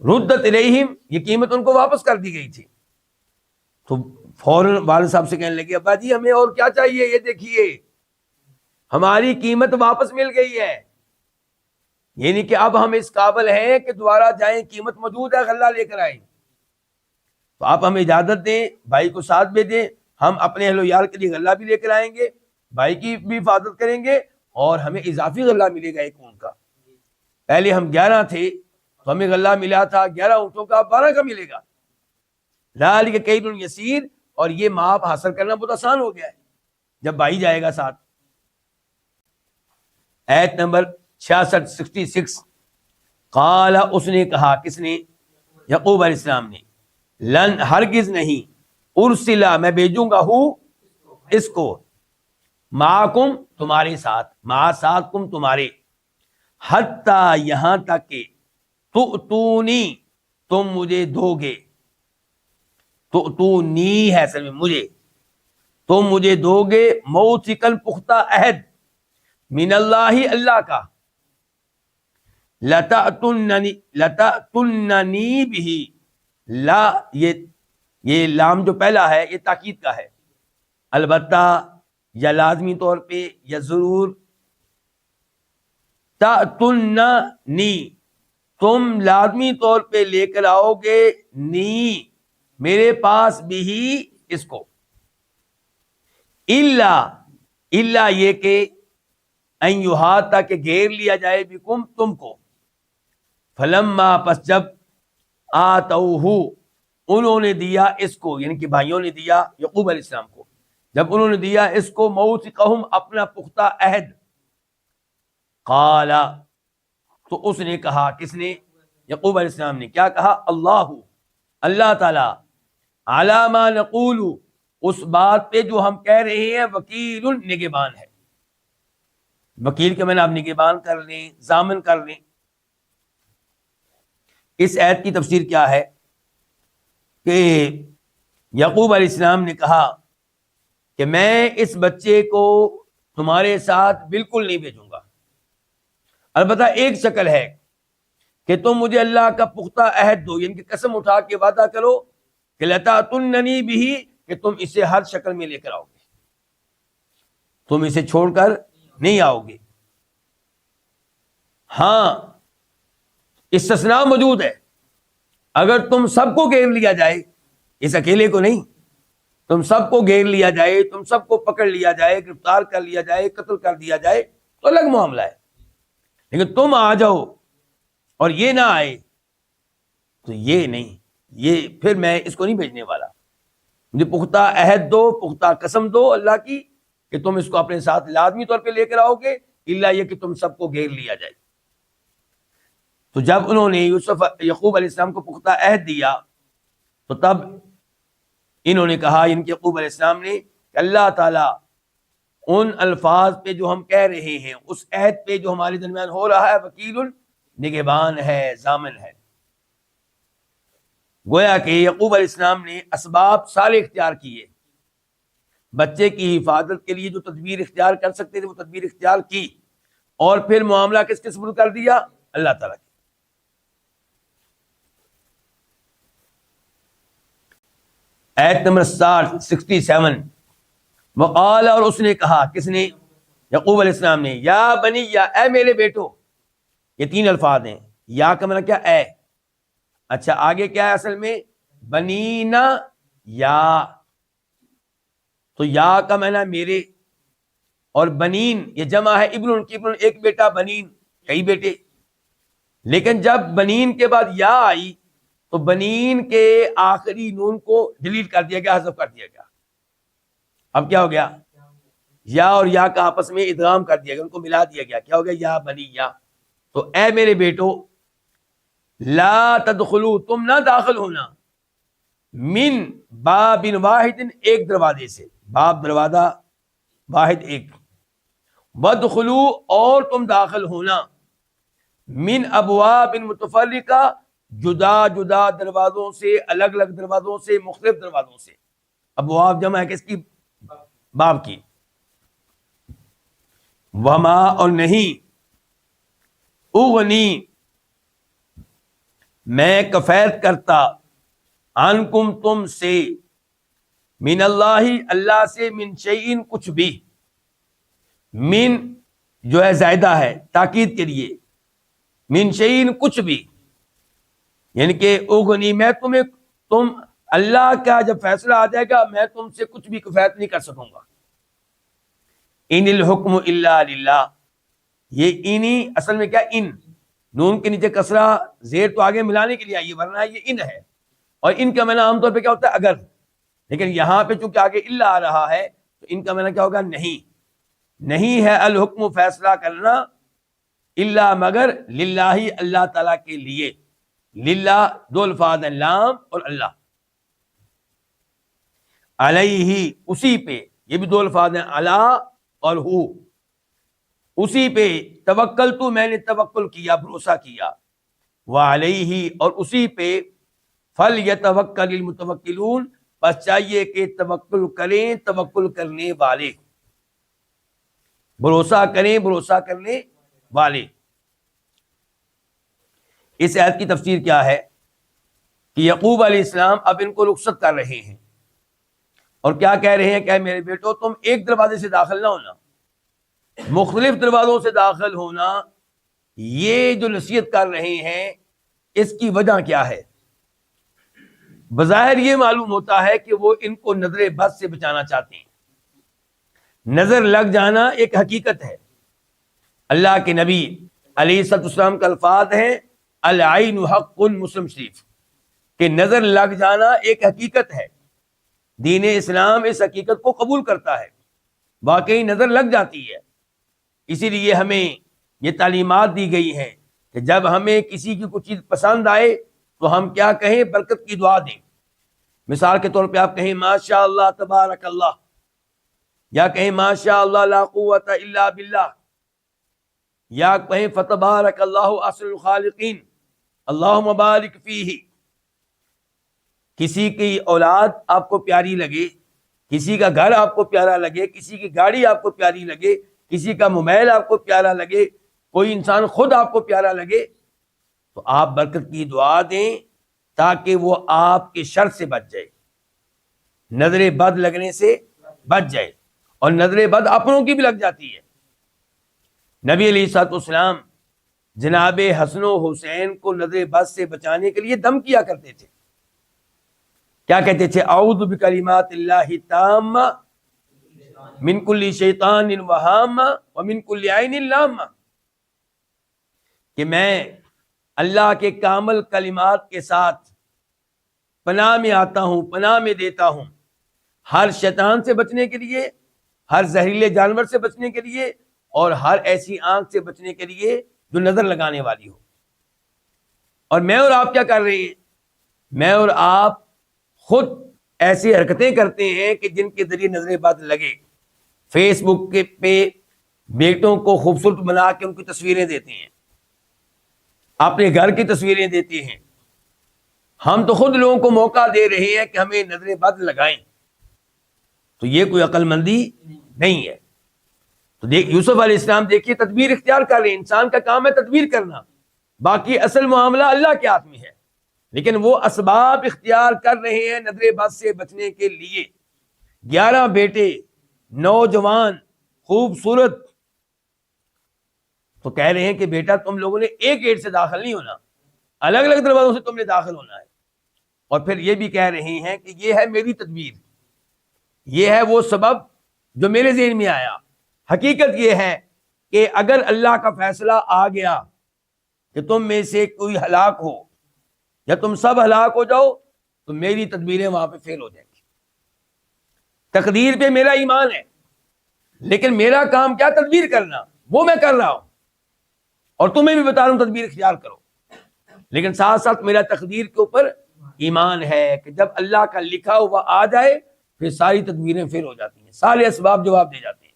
B: ردت الیہم یہ قیمت ان کو واپس کر دی گئی تھی۔ تو فوراً والد صاحب سے کہنے لگے ابا جی ہمیں اور کیا چاہیے، یہ دیکھیے ہماری قیمت واپس مل گئی ہے، یعنی کہ اب ہم اس قابل ہیں کہ دوبارہ جائیں، قیمت موجود ہے، غلہ لے کر آئیں، تو آپ ہمیں اجازت دیں، بھائی کو ساتھ بھیجیں، ہم اپنے اہل و عیال کے لیے غلہ بھی لے کر آئیں گے، بھائی کی بھی حفاظت کریں گے، اور ہمیں اضافی غلہ ملے گا ایک اونٹ کا۔ پہلے ہم 11 تھے تو ہمیں غلہ ملا تھا 11 اونٹوں کا، 12 کا ملے گا۔ ذالک کیل یسیر، اور یہ ماپ حاصل کرنا بہت آسان ہو گیا ہے جب بھائی جائے گا ساتھ۔ آیت نمبر 66 قال اس نے کہا، کس نے؟ یعقوب علیہ السلام نے، لن ہرگز نہیں، ارسلا میں بھیجوں گا ہوں اس کو، معکم تمہارے ساتھ، مع ساتکم تمہارے، حتی یہاں تک کہ تؤتونی تم مجھے دو گے، تؤتونی ہے اصل میں مجھے، تم مجھے دو گے، موثقاً پختہ عہد، من اللہ اللہ کا، لتأتوننی بھی، لا یہ لام جو پہلا ہے یہ تاکید کا ہے، البتہ یا لازمی طور پہ یا ضرور، تأتوننی تم لازمی طور پہ لے کر آؤ گے، نی میرے پاس بھی اس کو، الا یہ کہ ان یحاطا کہ گھیر لیا جائے بکم تم کو، فلما پس جب آتوہ انہوں نے دیا اس کو، یعنی کہ بھائیوں نے دیا یعقوب علیہ السلام کو، جب انہوں نے دیا اس کو، موثقہم اپنا پختہ عہد، قال تو اس نے کہا، کس نے؟ یعقوب علیہ السلام نے کیا کہا؟ اللہ تعالی علی ما نقول اس بات پہ جو ہم کہہ رہے ہیں، وکیل نگہبان ہے، وکیل کے معنی آپ نگہبان کر لیں، ضامن کر لیں۔ اس آیت کی تفسیر کیا ہے کہ یعقوب علیہ السلام نے کہا کہ میں اس بچے کو تمہارے ساتھ بالکل نہیں بھیجوں گا، البتہ ایک شکل ہے کہ تم مجھے اللہ کا پختہ عہد دو، یعنی کہ قسم اٹھا کے وعدہ کرو کہ لتأتوننی بھی، کہ تم اسے ہر شکل میں لے کر آؤ گے، تم اسے چھوڑ کر نہیں آؤ گے۔ ہاں استثناء موجود ہے، اگر تم سب کو گھیر لیا جائے، اس اکیلے کو نہیں، تم سب کو گھیر لیا جائے، تم سب کو پکڑ لیا جائے، گرفتار کر لیا جائے، قتل کر دیا جائے تو الگ معاملہ ہے، لیکن تم آ جاؤ اور یہ نہ آئے تو یہ نہیں، یہ پھر میں اس کو نہیں بھیجنے والا، مجھے پختہ عہد دو، پختہ قسم دو اللہ کی کہ تم اس کو اپنے ساتھ لازمی طور پہ لے کر آؤ گے، الا یہ کہ تم سب کو گھیر لیا جائے۔ تو جب انہوں نے یعقوب علیہ السلام کو پختہ عہد دیا تو تب انہوں نے کہا، ان کے یعقوب علیہ السلام نے، کہ اللہ تعالیٰ ان الفاظ پہ جو ہم کہہ رہے ہیں، اس عہد پہ جو ہمارے درمیان ہو رہا ہے، وکیل نگہبان ہے، ضامن ہے۔ گویا کہ یعقوب علیہ السلام نے اسباب سارے اختیار کیے، بچے کی حفاظت کے لیے جو تدبیر اختیار کر سکتے تھے وہ تدبیر اختیار کی، اور پھر معاملہ کس کے سپرد کر دیا؟ اللہ تعالیٰ کے۔ آیت نمبر 67، وقال، اور اس نے کہا، کس نے؟ یعقوب علیہ السلام نے، یا بنی، یا اے میرے بیٹو۔ یہ تین الفاظ ہیں، یا کا معنی کیا؟ اے۔ اچھا آگے کیا ہے اصل میں؟ بنینا، یا، تو یا کا معنی میرے، اور بنین یہ جمع ہے ابن کی، ابن ایک بیٹا، بنین کئی بیٹے، لیکن جب بنین کے بعد یا آئی تو بنین کے آخری نون کو ڈیلیٹ کر دیا گیا، حذف کر دیا گیا۔ اب کیا ہو گیا؟ یا اور یا کا آپس میں ادغام کر دیا گیا، ان کو ملا دیا گیا، کیا ہو گیا؟ یا بنی، یا۔ تو اے میرے بیٹو، لا تدخلوا، تم نہ داخل ہونا، من باب واحد، ایک دروازے سے، باب دروازہ، واحد ایک، وادخلوا، اور تم داخل ہونا، من ابواب متفرقہ، جدا جدا دروازوں سے، الگ الگ دروازوں سے، مختلف دروازوں سے۔ ابواب جمع ہے کس کی؟ باب کی۔ وما، اور نہیں، اغنی، میں کفایت کرتا، عنکم، تم سے، من اللہ، اللہ سے، من شیئن، کچھ بھی، من جو ہے زائدہ ہے تاکید کے لیے، من شیئن، کچھ بھی، یعنی کہ اغنی، میں تمہیں، تم اللہ کا جب فیصلہ آ جائے گا میں تم سے کچھ بھی کفایت نہیں کر سکوں گا۔ ان الحکم الا للہ، یہ انی اصل میں کیا؟ ان، نون کے نیچے کسرہ، زیر تو آگے ملانے کے لیے آئی، ورنہ یہ ان ہے، اور ان کا معنی عام طور پہ کیا ہوتا ہے؟ اگر، لیکن یہاں پہ چونکہ آگے الا آ رہا ہے تو ان کا معنی کیا ہوگا؟ نہیں، نہیں ہے الحکم، فیصلہ کرنا، الا مگر، للہ، اللہ تعالیٰ کے لیے۔ للہ دو الفاظ ہیں، لام اور اللہ، علیہ، اسی پہ، یہ بھی دو الفاظ ہیں، علی اور ہو، اسی پہ، توکل تو، میں نے توکل کیا، بھروسہ کیا، وعلیہ، اور اسی پہ، فلیتوکل المتوکلون، بس چاہیے کہ توکل کریں توکل کرنے والے، بھروسہ کریں بھروسہ کرنے والے۔ اس آیت کی تفسیر کیا ہے کہ یعقوب علیہ السلام اب ان کو رخصت کر رہے ہیں، اور کیا کہہ رہے ہیں کہ میرے بیٹو تم ایک دروازے سے داخل نہ ہونا، مختلف دروازوں سے داخل ہونا۔ یہ جو نصیحت کر رہے ہیں اس کی وجہ کیا ہے؟ بظاہر یہ معلوم ہوتا ہے کہ وہ ان کو نظر بد سے بچانا چاہتے ہیں۔ نظر لگ جانا ایک حقیقت ہے، اللہ کے نبی علیہ السلام کا الفاظ ہیں، العین حق، مسلم شریف، کہ نظر لگ جانا ایک حقیقت ہے، دین اسلام اس حقیقت کو قبول کرتا ہے، واقعی نظر لگ جاتی ہے۔ اسی لیے ہمیں یہ تعلیمات دی گئی ہیں کہ جب ہمیں کسی کی کوئی چیز پسند آئے تو ہم کیا کہیں؟ برکت کی دعا دیں۔ مثال کے طور پہ آپ کہیں ماشاء اللہ تبارک اللہ، یا کہیں ماشاء اللہ لا قوت الا باللہ، یا کہیں فتبارک اللہ احسن الخالقین، اللہم بارک فیہ۔ کسی کی اولاد آپ کو پیاری لگے، کسی کا گھر آپ کو پیارا لگے، کسی کی گاڑی آپ کو پیاری لگے، کسی کا موبائل آپ کو پیارا لگے، کوئی انسان خود آپ کو پیارا لگے، تو آپ برکت کی دعا دیں تاکہ وہ آپ کے شر سے بچ جائے، نظر بد لگنے سے بچ جائے، اور نظر بد اپنوں کی بھی لگ جاتی ہے۔ نبی علیہ الصلوۃ والسلام جناب حسن و حسین کو نظر بد سے بچانے کے لیے دم کیا کرتے تھے، کیا کہتے تھے؟ اعوذ بکلمات اللہ التامہ من کل شیطان وہامہ ومن کل عین لامہ، کہ میں اللہ کے کامل کلمات کے ساتھ پناہ میں آتا ہوں، پناہ میں دیتا ہوں، ہر شیطان سے بچنے کے لیے، ہر زہریلے جانور سے بچنے کے لیے، اور ہر ایسی آنکھ سے بچنے کے لیے جو نظر لگانے والی ہو۔ اور میں اور آپ کیا کر رہے ہیں؟ میں اور آپ خود ایسی حرکتیں کرتے ہیں کہ جن کے ذریعے نظر بد لگے۔ فیس بک پہ بیٹوں کو خوبصورت بنا کے ان کی تصویریں دیتے ہیں، اپنے گھر کی تصویریں دیتے ہیں. ہم تو خود لوگوں کو موقع دے رہے ہیں کہ ہمیں نظر بد لگائیں. تو یہ کوئی عقل مندی نہیں ہے. تو یوسف علیہ السلام دیکھیے تدبیر اختیار کر رہے ہیں. انسان کا کام ہے تدبیر کرنا، باقی اصل معاملہ اللہ کے ہاتھ میں ہے. لیکن وہ اسباب اختیار کر رہے ہیں نظر بد سے بچنے کے لیے. 11 بیٹے نوجوان خوبصورت، تو کہہ رہے ہیں کہ بیٹا تم لوگوں نے ایک گیٹ سے داخل نہیں ہونا، الگ الگ دروازوں سے تم نے داخل ہونا ہے. اور پھر یہ بھی کہہ رہے ہیں کہ یہ ہے میری تدبیر، یہ ہے وہ سبب جو میرے ذہن میں آیا. حقیقت یہ ہے کہ اگر اللہ کا فیصلہ آ گیا کہ تم میں سے کوئی ہلاک ہو یا تم سب ہلاک ہو جاؤ تو میری تدبیریں وہاں پہ فیل ہو جائیں گی. تقدیر پہ میرا ایمان ہے، لیکن میرا کام کیا تدبیر کرنا، وہ میں کر رہا ہوں. اور تمہیں بھی بتا رہا ہوں تدبیر اختیار کرو، لیکن ساتھ ساتھ میرا تقدیر کے اوپر ایمان ہے کہ جب اللہ کا لکھا ہوا آ جائے پھر ساری تدبیریں فیل ہو جاتی ہیں، سارے اسباب جواب دے جاتے ہیں.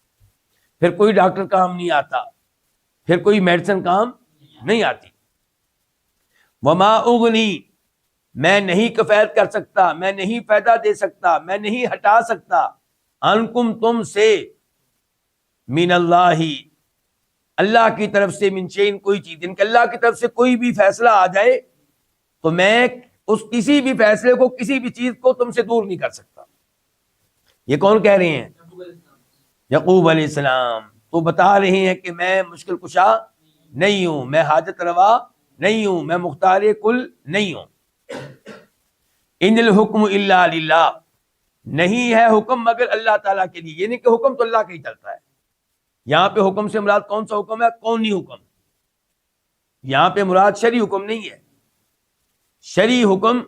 B: پھر کوئی ڈاکٹر کام نہیں آتا، پھر کوئی میڈیسن کام نہیں آتی. وما اغنی، میں نہیں کفایت کر سکتا، میں نہیں فائدہ دے سکتا، میں نہیں ہٹا سکتا، عنکم تم سے، من اللہ، اللہ کی طرف سے، من شیء کوئی چیز، ان کہ اللہ کی طرف سے کوئی بھی فیصلہ آ جائے تو میں اس کسی بھی فیصلے کو، کسی بھی چیز کو تم سے دور نہیں کر سکتا. یہ کون کہہ رہے ہیں؟ یعقوب علیہ السلام. تو بتا رہے ہیں کہ میں مشکل کشا نہیں ہوں، میں حاجت روا نہیں ہوں، میں مختار کل نہیں ہوں. ان الحکم الا للہ، نہیں ہے حکم مگر اللہ تعالیٰ کے لیے. یعنی کہ حکم تو اللہ کا ہی چلتا ہے. یہاں پہ حکم سے مراد کون سا حکم ہے؟ کونی حکم. یہاں پہ مراد شرعی حکم نہیں ہے. شرعی حکم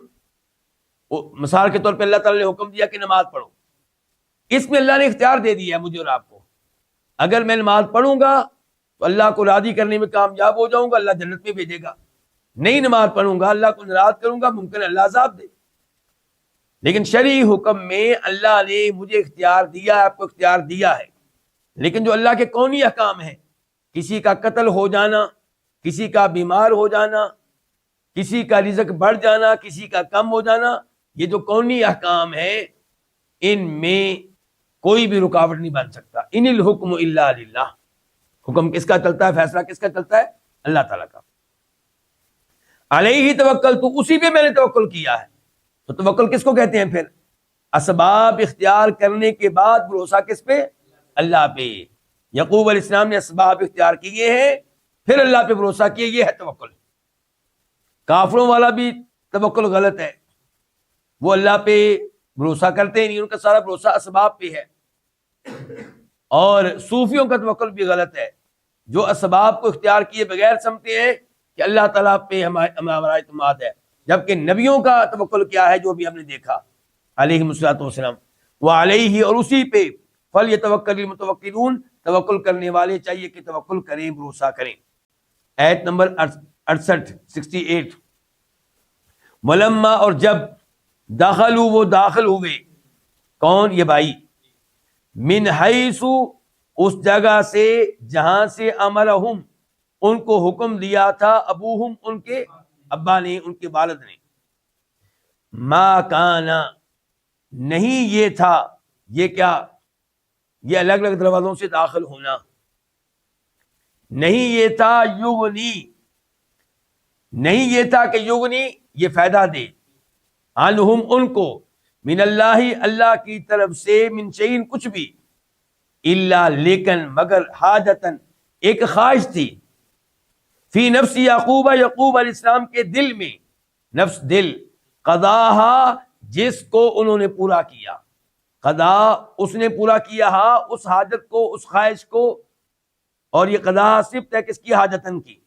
B: مثال کے طور پہ اللہ تعالیٰ نے حکم دیا کہ نماز پڑھو، اس میں اللہ نے اختیار دے دیا ہے مجھے اور آپ کو. اگر میں نماز پڑھوں گا تو اللہ کو راضی کرنے میں کامیاب ہو جاؤں گا، اللہ جنت میں بھیجے گا. نہیں نماز پڑھوں گا، اللہ کو ناراض کروں گا، ممکن اللہ عذاب دے. لیکن شرعی حکم میں اللہ نے مجھے اختیار دیا ہے، آپ کو اختیار دیا ہے. لیکن جو اللہ کے کونی احکام ہیں، کسی کا قتل ہو جانا، کسی کا بیمار ہو جانا، کسی کا رزق بڑھ جانا، کسی کا کم ہو جانا، یہ جو کونی احکام ہیں ان میں کوئی بھی رکاوٹ نہیں بن سکتا. ان الحکم الا للہ، حکم کس کا چلتا ہے، فیصلہ کس کا چلتا ہے؟ اللہ تعالیٰ کا. علیہ توکل، تو اسی پہ میں نے توکل کیا ہے. تو توکل کس کو کہتے ہیں؟ پھر اسباب اختیار کرنے کے بعد بھروسہ کس پہ؟ اللہ پہ. یعقوب علیہ السلام نے اسباب اختیار کیے ہیں، پھر اللہ پہ بھروسہ کیا، یہ ہے توکل. کافروں والا بھی توکل غلط ہے، وہ اللہ پہ بھروسہ کرتے ہی نہیں، ان کا سارا بھروسہ اسباب پہ ہے. اور صوفیوں کا توکل بھی غلط ہے، جو اسباب کو اختیار کیے بغیر سمجھتے ہیں کہ اللہ تعالیٰ پہ ہمارا اعتماد ہے. جبکہ نبیوں کا توکل کیا ہے جو بھی ہم نے دیکھا علیہ الصلوۃ والسلام، وعلیہ، اور اسی پہ فلیتوکل المتوکلون، توکل کرنے والے چاہیے کہ توکل کریں، بھروسہ کریں. آیت نمبر 68 ولما، اور جب دخلوا، وہ داخل ہوئے، کون؟ یہ بھائی، من حیث، اس جگہ سے جہاں سے امرہم، ان کو حکم دیا تھا، ابوہم، ان کے ابا نے، ان کے والد نے. ما کانا، نہیں یہ تھا، یہ کیا؟ یہ الگ الگ دروازوں سے داخل ہونا. نہیں یہ تھا یغنی، نہیں یہ تھا کہ یغنی یہ فائدہ دے، عنہم ان کو، من اللہ اللہ کی طرف سے، من شیء کچھ بھی، الا لیکن مگر، حاجتن ایک خواہش تھی، فی نفس یعقوب، یعقوب علیہ السلام کے دل میں، نفس دل، قضاہا جس کو انہوں نے پورا کیا، قضا اس نے پورا کیا، ہاں اس حاجت کو، اس خواہش کو. اور یہ قضا صفت ہے کس کی؟ حاجتن کی.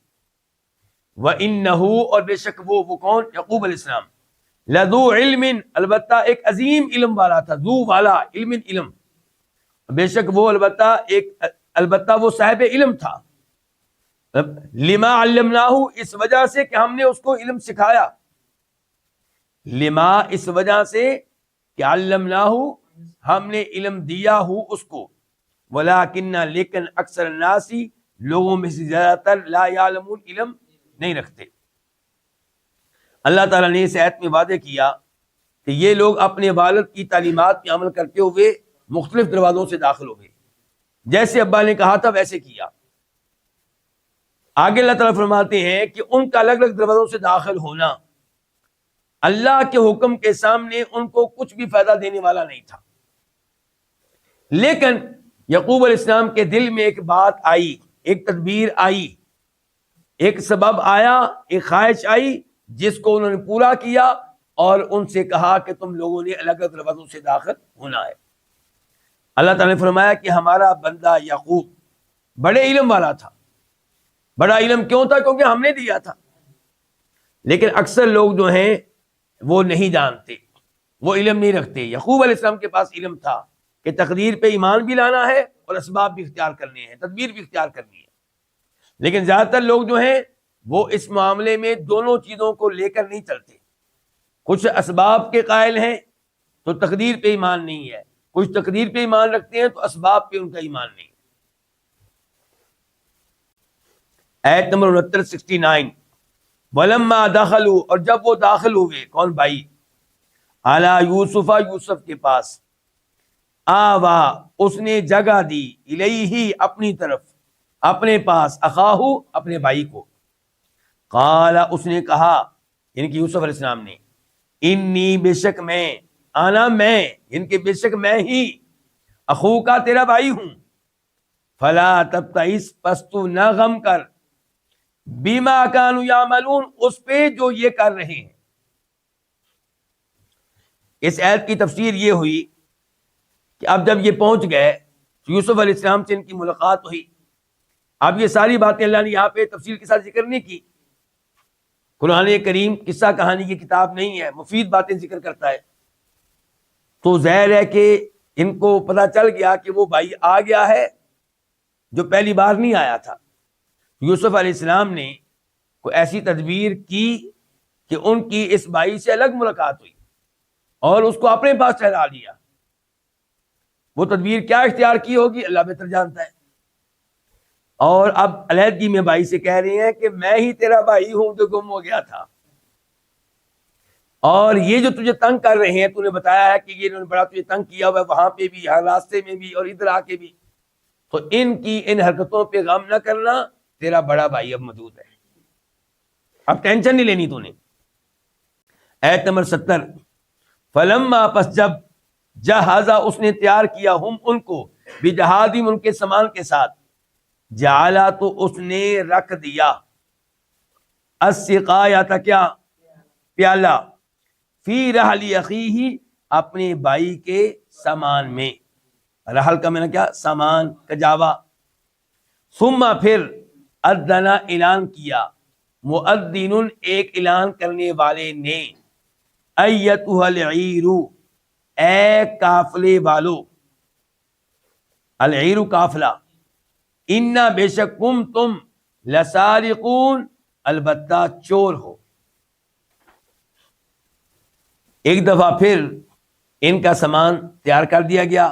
B: وَإِنَّهُ، اور بے شک وہ کون؟ یعقوب علیہ السلام، لذو علم، البتہ ایک عظیم علم والا تھا، ذو والا، علم علم، بے شک وہ البتہ وہ صاحب علم تھا. لما علمناہ، اس وجہ سے کہ ہم نے اس کو علم سکھایا، لما اس وجہ سے کہ علمناہ ہم نے علم دیا ہو اس کو، ولیکن لیکن اکثر الناس لوگوں میں سے زیادہ تر لا یعلمون علم نہیں رکھتے. اللہ تعالیٰ نے اس آیت میں وعدہ کیا کہ یہ لوگ اپنے والد کی تعلیمات پہ عمل کرتے ہوئے مختلف دروازوں سے داخل ہو گئے. جیسے ابا نے کہا تھا ویسے کیا. آگے اللہ تعالیٰ فرماتے ہیں کہ ان کا الگ الگ دروازوں سے داخل ہونا اللہ کے حکم کے سامنے ان کو کچھ بھی فائدہ دینے والا نہیں تھا. لیکن یعقوب علیہ السلام کے دل میں ایک بات آئی، ایک تدبیر آئی، ایک سبب آیا، ایک خواہش آئی جس کو انہوں نے پورا کیا اور ان سے کہا کہ تم لوگوں نے الگ الگ دروازوں سے داخل ہونا ہے. اللہ تعالیٰ نے فرمایا کہ ہمارا بندہ یعقوب بڑے علم والا تھا. بڑا علم کیوں تھا؟ کیونکہ ہم نے دیا تھا. لیکن اکثر لوگ جو ہیں وہ نہیں جانتے، وہ علم نہیں رکھتے. یعقوب علیہ السلام کے پاس علم تھا کہ تقدیر پہ ایمان بھی لانا ہے اور اسباب بھی اختیار کرنے ہیں، تدبیر بھی اختیار کرنی ہے. لیکن زیادہ تر لوگ جو ہیں وہ اس معاملے میں دونوں چیزوں کو لے کر نہیں چلتے. کچھ اسباب کے قائل ہیں تو تقدیر پہ ایمان نہیں ہے، کچھ تقدیر پہ ایمان رکھتے ہیں تو اسباب پہ ان کا ایمان نہیں. آیت نمبر 69 وَلَمَّا دَخَلُوا، اور جب وہ داخل ہوئے، کون بھائی؟ عَلَى یوسف، یوسف کے پاس، آوا، اس نے جگہ دی، الیہ، اپنی طرف، اپنے پاس، اخاہ، اپنے بھائی کو. قال، اس نے کہا، یعنی کہ یوسف علیہ السلام نے، انی، بے شک میں، آنا، میں، یعنی کہ بے شک میں ہی، اخو کا، تیرا بھائی ہوں. فلا تبتئس، پس تو نہ غم کر، بما کانوا یعملون، اس پہ جو یہ کر رہے ہیں. اس آیت کی تفسیر یہ ہوئی کہ اب جب یہ پہنچ گئے تو یوسف علیہ السلام سے ان کی ملاقات ہوئی. اب یہ ساری باتیں اللہ نے یہاں پہ تفصیل کے ساتھ ذکر نہیں کی. قرآن کریم قصہ کہانی کی کتاب نہیں ہے، مفید باتیں ذکر کرتا ہے. تو ظاہر ہے کہ ان کو پتہ چل گیا کہ وہ بھائی آ گیا ہے جو پہلی بار نہیں آیا تھا. یوسف علیہ السلام نے کوئی ایسی تدبیر کی کہ ان کی اس بھائی سے الگ ملاقات ہوئی اور اس کو اپنے پاس ٹھہرا لیا. وہ تدبیر کیا اختیار کی ہوگی اللہ بہتر جانتا ہے. اور اب علیحدگی میں بھائی سے کہہ رہے ہیں کہ میں ہی تیرا بھائی ہوں جو گم ہو گیا تھا، اور یہ جو تجھے تنگ کر رہے ہیں، تو نے بتایا ہے کہ یہ انہوں نے بڑا تجھے تنگ کیا ہوا ہے، وہاں پہ بھی، ہر راستے میں بھی، اور ادھر آ کے بھی. تو ان کی ان حرکتوں پہ غم نہ کرنا، تیرا بڑا بھائی اب موجود ہے، اب ٹینشن نہیں لینی تو نے. آیت نمبر 70 فلما، پس جب، جہازا، اس نے تیار کیا، ہم، ان کو، بجہازہم، ان کے سامان کے ساتھ، جعلا، تو اس نے رکھ دیا، السقایۃ، کیا؟ پیالہ، فی رحل اخیہ، اپنے بھائی کے سامان میں. رحل کا معنی کیا؟ سامان، کجاوا. ثم، پھر، اذن، اعلان کیا، مؤذن، ایک اعلان کرنے والے نے، ایتھا العیر، اے قافلے والو، العیر قافلہ، انا، بے شک، تم لسارقون، البتہ چور ہو. ایک دفعہ پھر ان کا سامان تیار کر دیا گیا،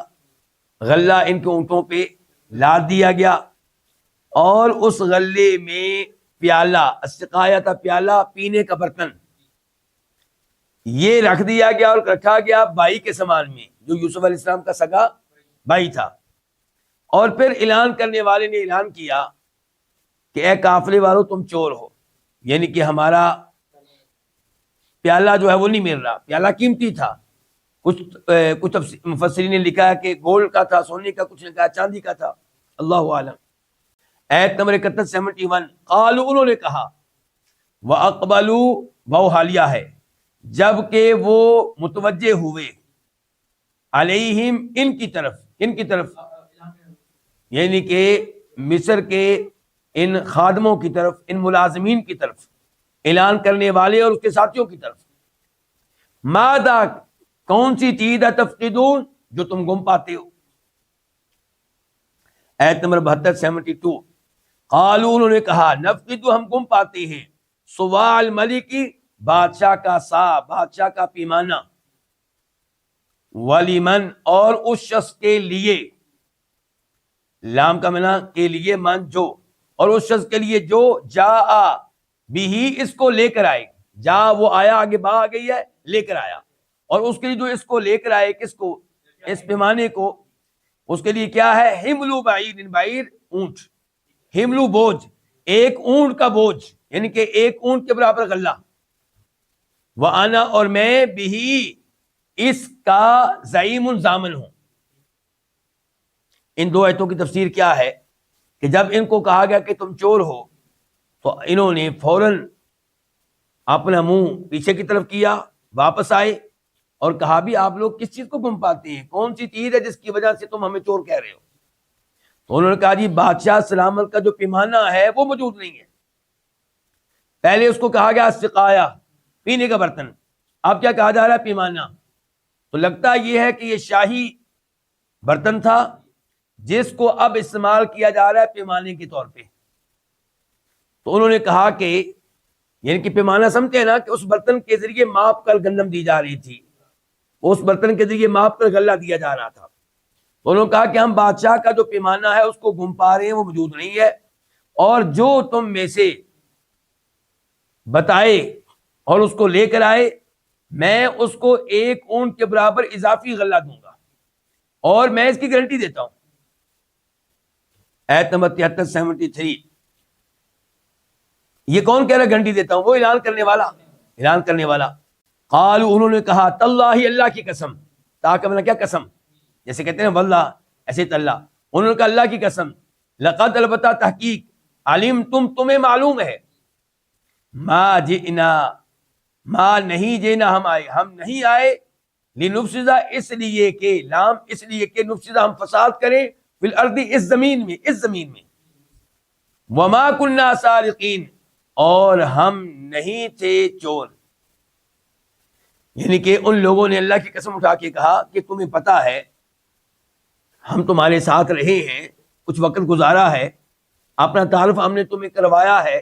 B: غلہ ان کے اونٹوں پہ لاد دیا گیا، اور اس غلے میں پیالہ، السقایۃ، پیالہ، پینے کا برتن، یہ رکھ دیا گیا اور رکھا گیا بھائی کے سامان میں جو یوسف علیہ السلام کا سگا بھائی تھا. اور پھر اعلان کرنے والے نے اعلان کیا کہ اے قافلے والو، تم چور ہو، یعنی کہ ہمارا پیالہ جو ہے وہ نہیں مل رہا. پیالہ قیمتی تھا، کچھ مفسرین نے لکھا ہے کہ گولڈ کا تھا، سونے کا، کچھ نے کہا چاندی کا تھا، اللہ عالم. آیت نمبر 71 قالوا، انہوں نے کہا، وَأَقْبَلُوا، وہ حالیہ ہے، جب کہ وہ متوجہ ہوئے، علیہم، ان کی طرف، ان کی طرف، یعنی کہ مصر کے ان خادموں کی طرف، ان ملازمین کی طرف، اعلان کرنے والے اور اس کے ساتھیوں کی طرف. ماذا، کون سی چیز ہے، تفقدون، جو تم گم پاتے ہو. آیت نمبر 72 قالوا، انہوں نے کہا، نفقد، ہم گم پاتے ہیں، سواع الملک، بادشاہ کا سا، بادشاہ کا پیمانہ، ولیمن، اور اس شخص کے لیے، لام کا معنی کے لیے من جو، اور اس شخص کے لیے جو جاء بھی اس کو لے کر آئے، جا وہ آیا، آگے با آ گئی ہے، لے کر آیا، اور اس کے لیے جو اس کو لے کر آئے، کس کو؟ اس پیمانے کو، اس کے لیے کیا ہے؟ حملو بعیر، بعیر اونٹ، حملو بوجھ، ایک اونٹ کا بوجھ، یعنی کہ ایک اونٹ کے برابر غلہ، وانا اور میں بھی اس کا زعیم ضامن ہوں۔ ان دو آیتوں کی تفسیر کیا ہے کہ جب ان کو کہا گیا کہ تم چور ہو تو انہوں نے فوراً اپنا منہ پیچھے کی طرف کیا، واپس آئے اور کہا بھی آپ لوگ کس چیز کو گم پاتے ہیں، کون سی چیز ہے جس کی وجہ سے تم ہمیں چور کہہ رہے ہو؟ تو انہوں نے کہا جی بادشاہ سلامت کا جو پیمانہ ہے وہ موجود نہیں ہے۔ پہلے اس کو کہا گیا سقایا، پینے کا برتن، اب کیا کہا جا رہا ہے؟ پیمانہ۔ تو لگتا یہ ہے کہ یہ شاہی برتن تھا جس کو اب استعمال کیا جا رہا ہے پیمانے کے طور پہ۔ تو انہوں نے کہا کہ یعنی کہ پیمانہ سمجھتے ہیں نا کہ اس برتن کے ذریعے ماپ کر گندم دی جا رہی تھی، اس برتن کے ذریعے ماپ کر غلہ دیا جا رہا تھا۔ تو انہوں نے کہا کہ ہم بادشاہ کا جو پیمانہ ہے اس کو گم پا رہے ہیں، وہ موجود نہیں ہے، اور جو تم میں سے بتائے اور اس کو لے کر آئے، میں اس کو ایک اونٹ کے برابر اضافی غلہ دوں گا، اور میں اس کی گارنٹی دیتا ہوں۔ آیت نمبر 73 73، یہ کون کہہ رہا ہے گارنٹی دیتا ہوں؟ وہ اعلان کرنے والا، اعلان کرنے والا۔ قالوا انہوں نے کہا تاللہ، اللہ کی قسم، تاکہ مطلب کیا قسم، جیسے کہتے ہیں واللہ، ایسے تاللہ، انہوں نے کہا اللہ کی قسم، لقد البتہ تحقیق، علیم تمہیں معلوم ہے، ما جئنا، ما نہیں جئنا ہم آئے، ہم نہیں آئے، لنفسد اس لیے کہ، لام اس لیے کہ، نفسد ہم فساد کریں، فی الارض اس زمین میں، اس زمین میں، وما کننا سارقین اور ہم نہیں تھے چور۔ یعنی کہ ان لوگوں نے اللہ کی قسم اٹھا کے کہا کہ تمہیں پتا ہے ہم تمہارے ساتھ رہے ہیں، کچھ وقت گزارا ہے، اپنا تعارف ہم نے تمہیں کروایا ہے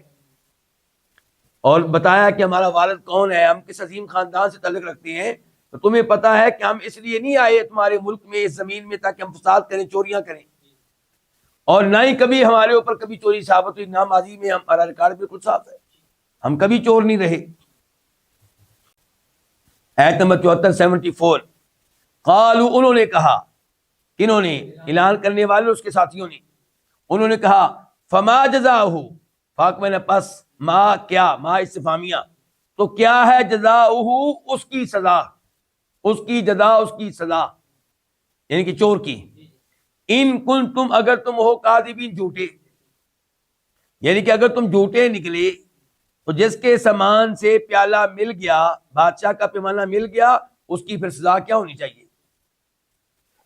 B: اور بتایا کہ ہمارا والد کون ہے، ہم کس عظیم خاندان سے تعلق رکھتے ہیں، تو تمہیں پتا ہے کہ ہم اس لیے نہیں آئے تمہارے ملک میں، اس زمین میں، تاکہ ہم فساد کریں، چوریاں کریں، اور نہ ہی کبھی ہمارے اوپر کبھی چوری ثابت ہوئی، نہ ماضی میں، ہمارا ریکارڈ بالکل صاف ہے، ہم کبھی چور نہیں رہے۔ آیت نمبر 74 74، قالوا انہوں نے کہا، کنہوں نے؟ اعلان کرنے والے اس کے ساتھیوں نے، انہوں نے کہا فما جزاؤہ، فاق میں نے پس ما کیا، ما استفہامیہ، تو کیا ہے جزاؤہ اس کی سزا، اس کی جزا، اس کی سزا، یعنی کہ چور کی، ان کنتم اگر تم ہو کاذبین، جھوٹے، یعنی کہ اگر تم جھوٹے نکلے تو جس کے سامان سے پیالہ مل گیا، بادشاہ کا پیمانہ مل گیا، اس کی پھر سزا کیا ہونی چاہیے؟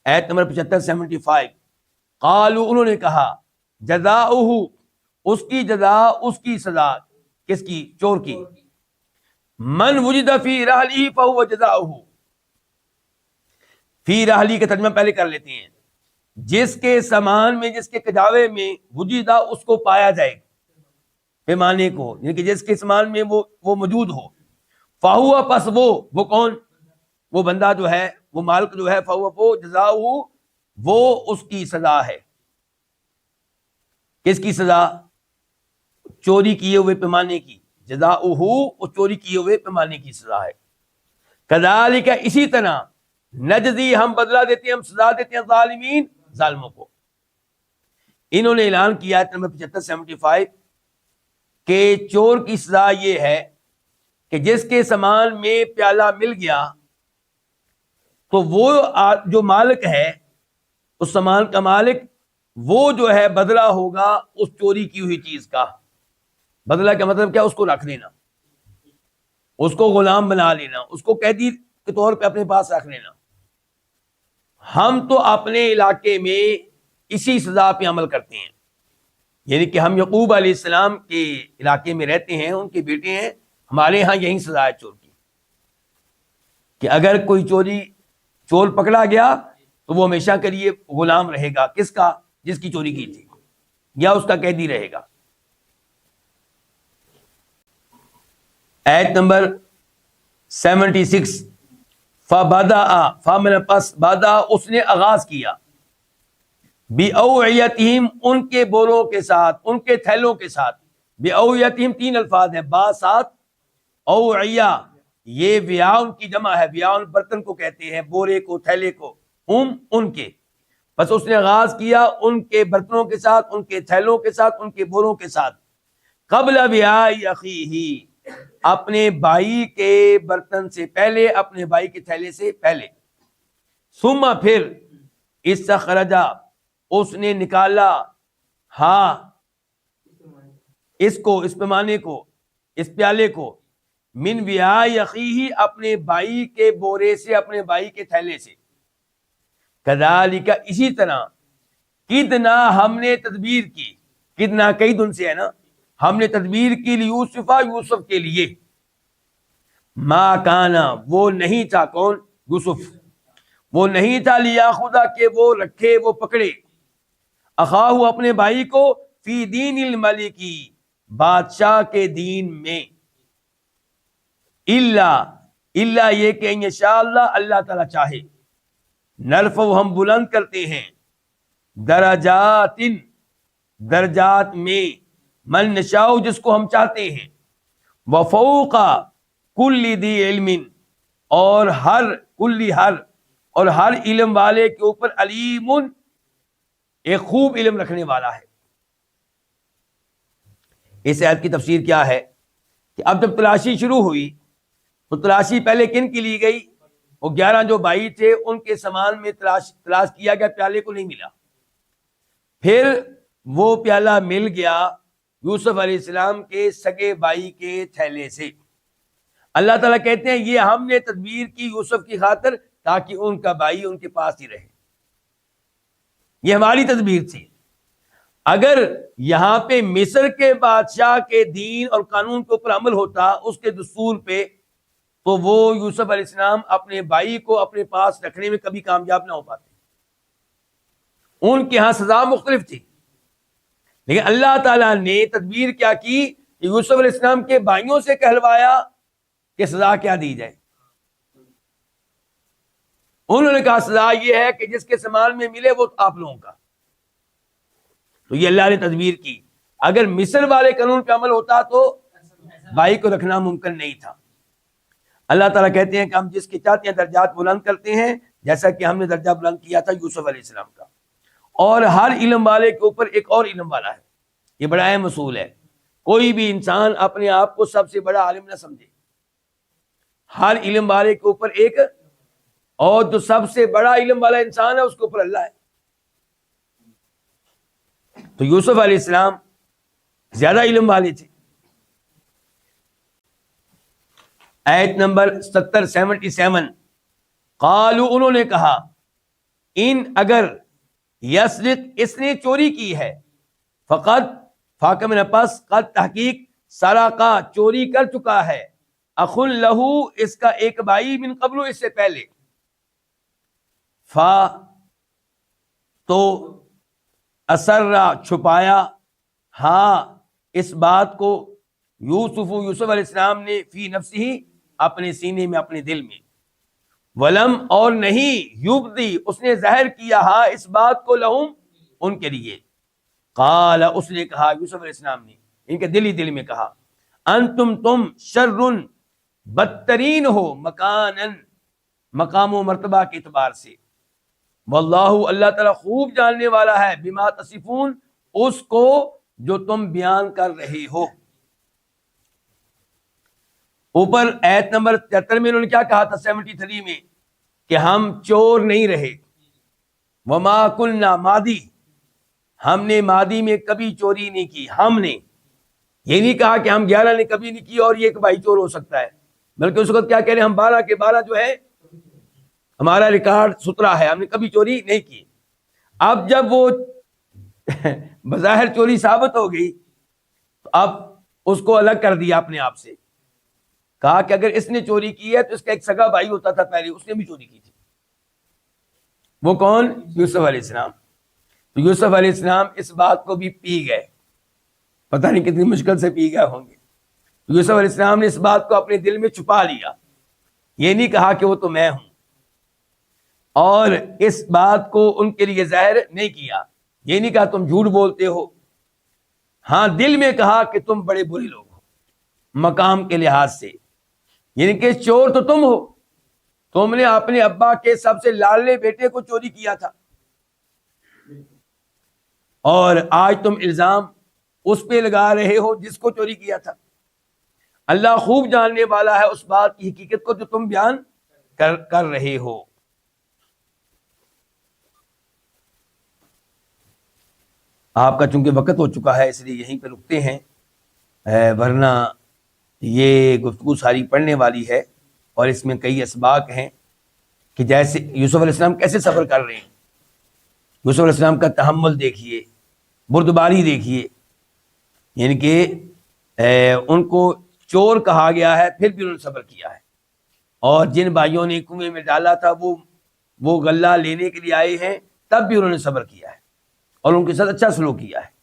B: آیت نمبر 75 75، قالوا انہوں نے کہا جزاؤہ اس کی جزا، اس کی سزا، کس کی؟ چور کی، من وجد فی رحلہ فہو جزاؤہ، فی رحلی کا ترجمہ پہلے کر لیتے ہیں، جس کے سامان میں، جس کے کجاوے میں، وجدہ اس کو پایا جائے، پیمانے کو، یعنی کہ جس کے سامان میں وہ موجود ہو، فہو پس وہ کون؟ وہ بندہ جو ہے، وہ مالک جو ہے، فہو وہ جزاؤہ وہ اس کی سزا ہے۔ کس کی سزا؟ چوری کیے ہوئے پیمانے کی، جزاؤہ وہ چوری کیے ہوئے پیمانے کی سزا ہے۔ کذالک اسی طرح، نجزی ہم بدلہ دیتے ہیں، ہم سزا دیتے ہیں ظالمین، ظالموں کو۔ انہوں نے اعلان کیا آیت نمبر 75 75 کہ چور کی سزا یہ ہے کہ جس کے سامان میں پیالہ مل گیا تو وہ جو مالک ہے، اس سامان کا مالک، وہ جو ہے بدلہ ہوگا اس چوری کی ہوئی چیز کا۔ بدلہ کا مطلب کیا؟ اس کو رکھ لینا، اس کو غلام بنا لینا، اس کو قیدی کے طور پہ اپنے پاس رکھ لینا۔ ہم تو اپنے علاقے میں اسی سزا پہ عمل کرتے ہیں، یعنی کہ ہم یعقوب علیہ السلام کے علاقے میں رہتے ہیں، ان کے بیٹے ہیں، ہمارے ہاں یہی سزا ہے چور کی، کہ اگر کوئی چور پکڑا گیا تو وہ ہمیشہ کے لیے غلام رہے گا، کس کا؟ جس کی چوری کی تھی، یا اس کا قیدی رہے گا۔ آیت نمبر 76، فبدأ، فمن پس بدا اس نے آغاز کیا، بِأَوْعِيَتِهِمْ ان کے بوروں کے ساتھ، ان کے تھیلوں کے ساتھ. بِأَوْعِيَتِهِمْ 3 الفاظ ہیں، با ساتھ، اوعیہ یہ ویاؤن کی جمع ہے، ویاؤن برتن کو کہتے ہیں، بورے کو، تھیلے کو، ان کے. بس اس نے آغاز کیا ان کے برتنوں کے ساتھ، ان کے تھیلوں کے ساتھ، ان کے بوروں کے ساتھ. قبل وعاء اخیہ اپنے بھائی کے برتن سے پہلے، اپنے بھائی کے تھیلے سے پہلے. ثم پھر استخرجا اس نے نکالا، ہاں اس کو، اس پیمانے کو، اس پیالے کو، من وعاء اخیہ اپنے بھائی کے بورے سے، اپنے بھائی کے تھیلے سے. کذالک اسی طرح، کدنا ہم نے تدبیر کی، کدنا کئی دن سے ہے نا، ہم نے تدبیر کی لیوسف یوسف کے لیے. ما کانا وہ نہیں تھا، کون؟ یوسف. وہ نہیں تھا لیاخذا کہ وہ رکھے، وہ پکڑے، اخاہ اپنے بھائی کو، فی دین الملکی بادشاہ کے دین میں. الا یہ کہ انشاءاللہ اللہ تعالی چاہے، نرفع ہم بلند کرتے ہیں، درجات درجات میں، من نشاء جس کو ہم چاہتے ہیں، وفوق کل ذی علم اور ہر علم والے کے اوپر، علیم ایک خوب علم رکھنے والا ہے. اس آیت کی تفسیر کیا ہے کہ اب جب تلاشی شروع ہوئی تو تلاشی پہلے کن کی لی گئی؟ وہ 11 جو بھائی تھے ان کے سامان میں تلاش کیا گیا، پیالے کو نہیں ملا. پھر وہ پیالہ مل گیا یوسف علیہ السلام کے سگے بھائی کے تھیلے سے. اللہ تعالیٰ کہتے ہیں یہ ہم نے تدبیر کی یوسف کی خاطر تاکہ ان کا بھائی ان کے پاس ہی رہے. یہ ہماری تدبیر تھی. اگر یہاں پہ مصر کے بادشاہ کے دین اور قانون کے اوپر عمل ہوتا، اس کے دستور پہ، تو وہ یوسف علیہ السلام اپنے بھائی کو اپنے پاس رکھنے میں کبھی کامیاب نہ ہو پاتے. ان کے ہاں سزا مختلف تھی، لیکن اللہ تعالیٰ نے تدبیر کیا کی کہ یوسف علیہ السلام کے بھائیوں سے کہلوایا کہ سزا کیا دی جائے. انہوں نے کہا سزا یہ ہے کہ جس کے سامان میں ملے وہ آپ لوگوں کا. تو یہ اللہ نے تدبیر کی. اگر مصر والے قانون پہ عمل ہوتا تو بھائی کو رکھنا ممکن نہیں تھا. اللہ تعالیٰ کہتے ہیں کہ ہم جس کے چاہتے ہیں درجات بلند کرتے ہیں، جیسا کہ ہم نے درجہ بلند کیا تھا یوسف علیہ السلام کا. اور ہر علم والے کے اوپر ایک اور علم والا ہے. یہ بڑا اہم اصول ہے. کوئی بھی انسان اپنے آپ کو سب سے بڑا عالم نہ سمجھے. ہر علم والے کے اوپر ایک، اور جو سب سے بڑا علم والا انسان ہے اس کے اوپر اللہ ہے. تو یوسف علیہ السلام زیادہ علم والے تھے. آیت نمبر 77 قالوا انہوں نے کہا، ان اگر یسرق اس نے چوری کی ہے، فقط فاقہ میں پس، قد تحقیق، سرقہ چوری کر چکا ہے، اخ لہو اس کا ایک بھائی، من قبل اس سے پہلے، فا تو اسرا چھپایا، ہاں اس بات کو، یوسف علیہ السلام نے، فی نفسہ اپنے سینے میں، اپنے دل میں، ولم اور نہیں، یبدی اس نے ظاہر کیا، ہاں اس بات کو، لہم ان کے لیے. قال اس نے کہا، یوسف علیہ السلام نے ان کے دل میں کہا، انتم تم، شرٌ بدترین ہو، مکانن مقام و مرتبہ کے اعتبار سے، واللہ اللہ تعالیٰ خوب جاننے والا ہے، بما تصفون اس کو جو تم بیان کر رہے ہو. اوپر آیت نمبر 73 میں انہوں نے کیا کہا تھا، 73 میں، کہ ہم چور نہیں رہے. وما کلنا ماضی، ہم نے ماضی میں کبھی چوری نہیں کی. ہم نے یہ نہیں کہا کہ ہم 11 نے کبھی نہیں کی اور یہ ایک بھائی چور ہو سکتا ہے، بلکہ اس وقت کیا کہہ رہے ہیں، ہم 12 کے 12 جو ہے ہمارا ریکارڈ ستھرا ہے، ہم نے کبھی چوری نہیں کی. اب جب وہ بظاہر چوری ثابت ہو گئی تو اب اس کو الگ کر دیا اپنے آپ سے. کہا کہ اگر اس نے چوری کی ہے تو اس کا ایک سگا بھائی ہوتا تھا پہلے، اس نے بھی چوری کی تھی. وہ کون؟ یوسف علیہ السلام. تو یوسف علیہ السلام اس بات کو بھی پی گئے، پتہ نہیں کتنی مشکل سے پی گئے ہوں گے. یوسف علیہ السلام نے اس بات کو اپنے دل میں چھپا لیا. یہ نہیں کہا کہ وہ تو میں ہوں، اور اس بات کو ان کے لیے ظاہر نہیں کیا. یہ نہیں کہا تم جھوٹ بولتے ہو، ہاں دل میں کہا کہ تم بڑے برے لوگ ہو مقام کے لحاظ سے، یعنی کہ چور تو تم ہو، تم نے اپنے ابا کے سب سے لاڈلے بیٹے کو چوری کیا تھا، اور آج تم الزام اس پہ لگا رہے ہو جس کو چوری کیا تھا۔ اللہ خوب جاننے والا ہے اس بات کی حقیقت کو جو تم بیان کر رہے ہو۔ آپ کا چونکہ وقت ہو چکا ہے اس لیے یہیں پہ رکتے ہیں، ورنہ یہ گفتگو ساری پڑھنے والی ہے، اور اس میں کئی اسباق ہیں کہ جیسے یوسف علیہ السلام کیسے صبر کر رہے ہیں، یوسف علیہ السلام کا تحمل دیکھیے، بردباری دیکھیے، یعنی کہ ان کو چور کہا گیا ہے پھر بھی انہوں نے صبر کیا ہے، اور جن بھائیوں نے کنویں میں ڈالا تھا وہ غلہ لینے کے لیے آئے ہیں تب بھی انہوں نے صبر کیا ہے اور ان کے ساتھ اچھا سلوک کیا ہے۔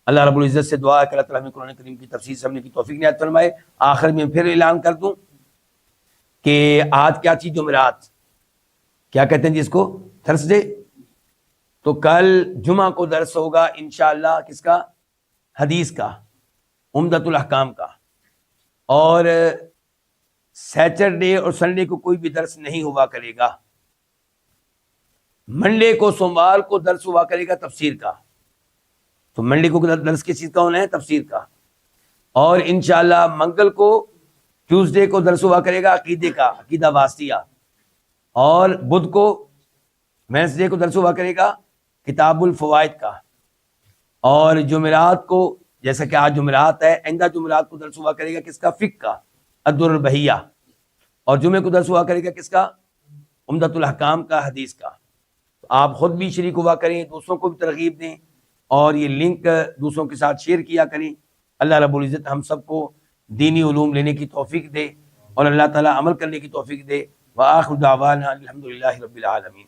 B: اللہ رب العزت سے دعا ہے کہ اللہ تعالیٰ ہمیں قرآن کریم کی تفسیر سمجھنے کی توفیق عنایت فرمائے۔ آخر میں پھر اعلان کر دوں کہ آج کیا چیز جمعرات کیا کہتے ہیں جس کو تھرسڈے، تو کل جمعہ کو درس ہوگا انشاءاللہ کس کا؟ حدیث کا، عمدۃ الاحکام کا، اور سیٹرڈے اور سنڈے کو کوئی بھی درس نہیں ہوا کرے گا، منڈے کو سوموار کو درس ہوا کرے گا تفسیر کا، تو منڈے کو درس کس چیز کا ہونا ہے؟ تفسیر کا، اور انشاءاللہ منگل کو ٹیوزڈے کو درس ہوا کرے گا عقیدے کا، عقیدہ واسطیہ، اور بدھ کو وینسڈے کو درس ہوا کرے گا کتاب الفوائد کا، اور جمعرات کو جیسا کہ آج جمعرات ہے آئندہ جمعرات کو درس ہوا کرے گا کس کا؟ فقہ کا، الدر البہیہ، اور جمعے کو درس ہوا کرے گا کس کا؟ عمدۃ الاحکام کا، حدیث کا۔ تو آپ خود بھی شریک ہوا کریں، دوسروں کو بھی ترغیب دیں، اور یہ لنک دوسروں کے ساتھ شیئر کیا کریں۔ اللہ رب العزت ہم سب کو دینی علوم لینے کی توفیق دے، اور اللہ تعالیٰ عمل کرنے کی توفیق دے۔ وآخر دعوانا الحمدللہ رب العالمین۔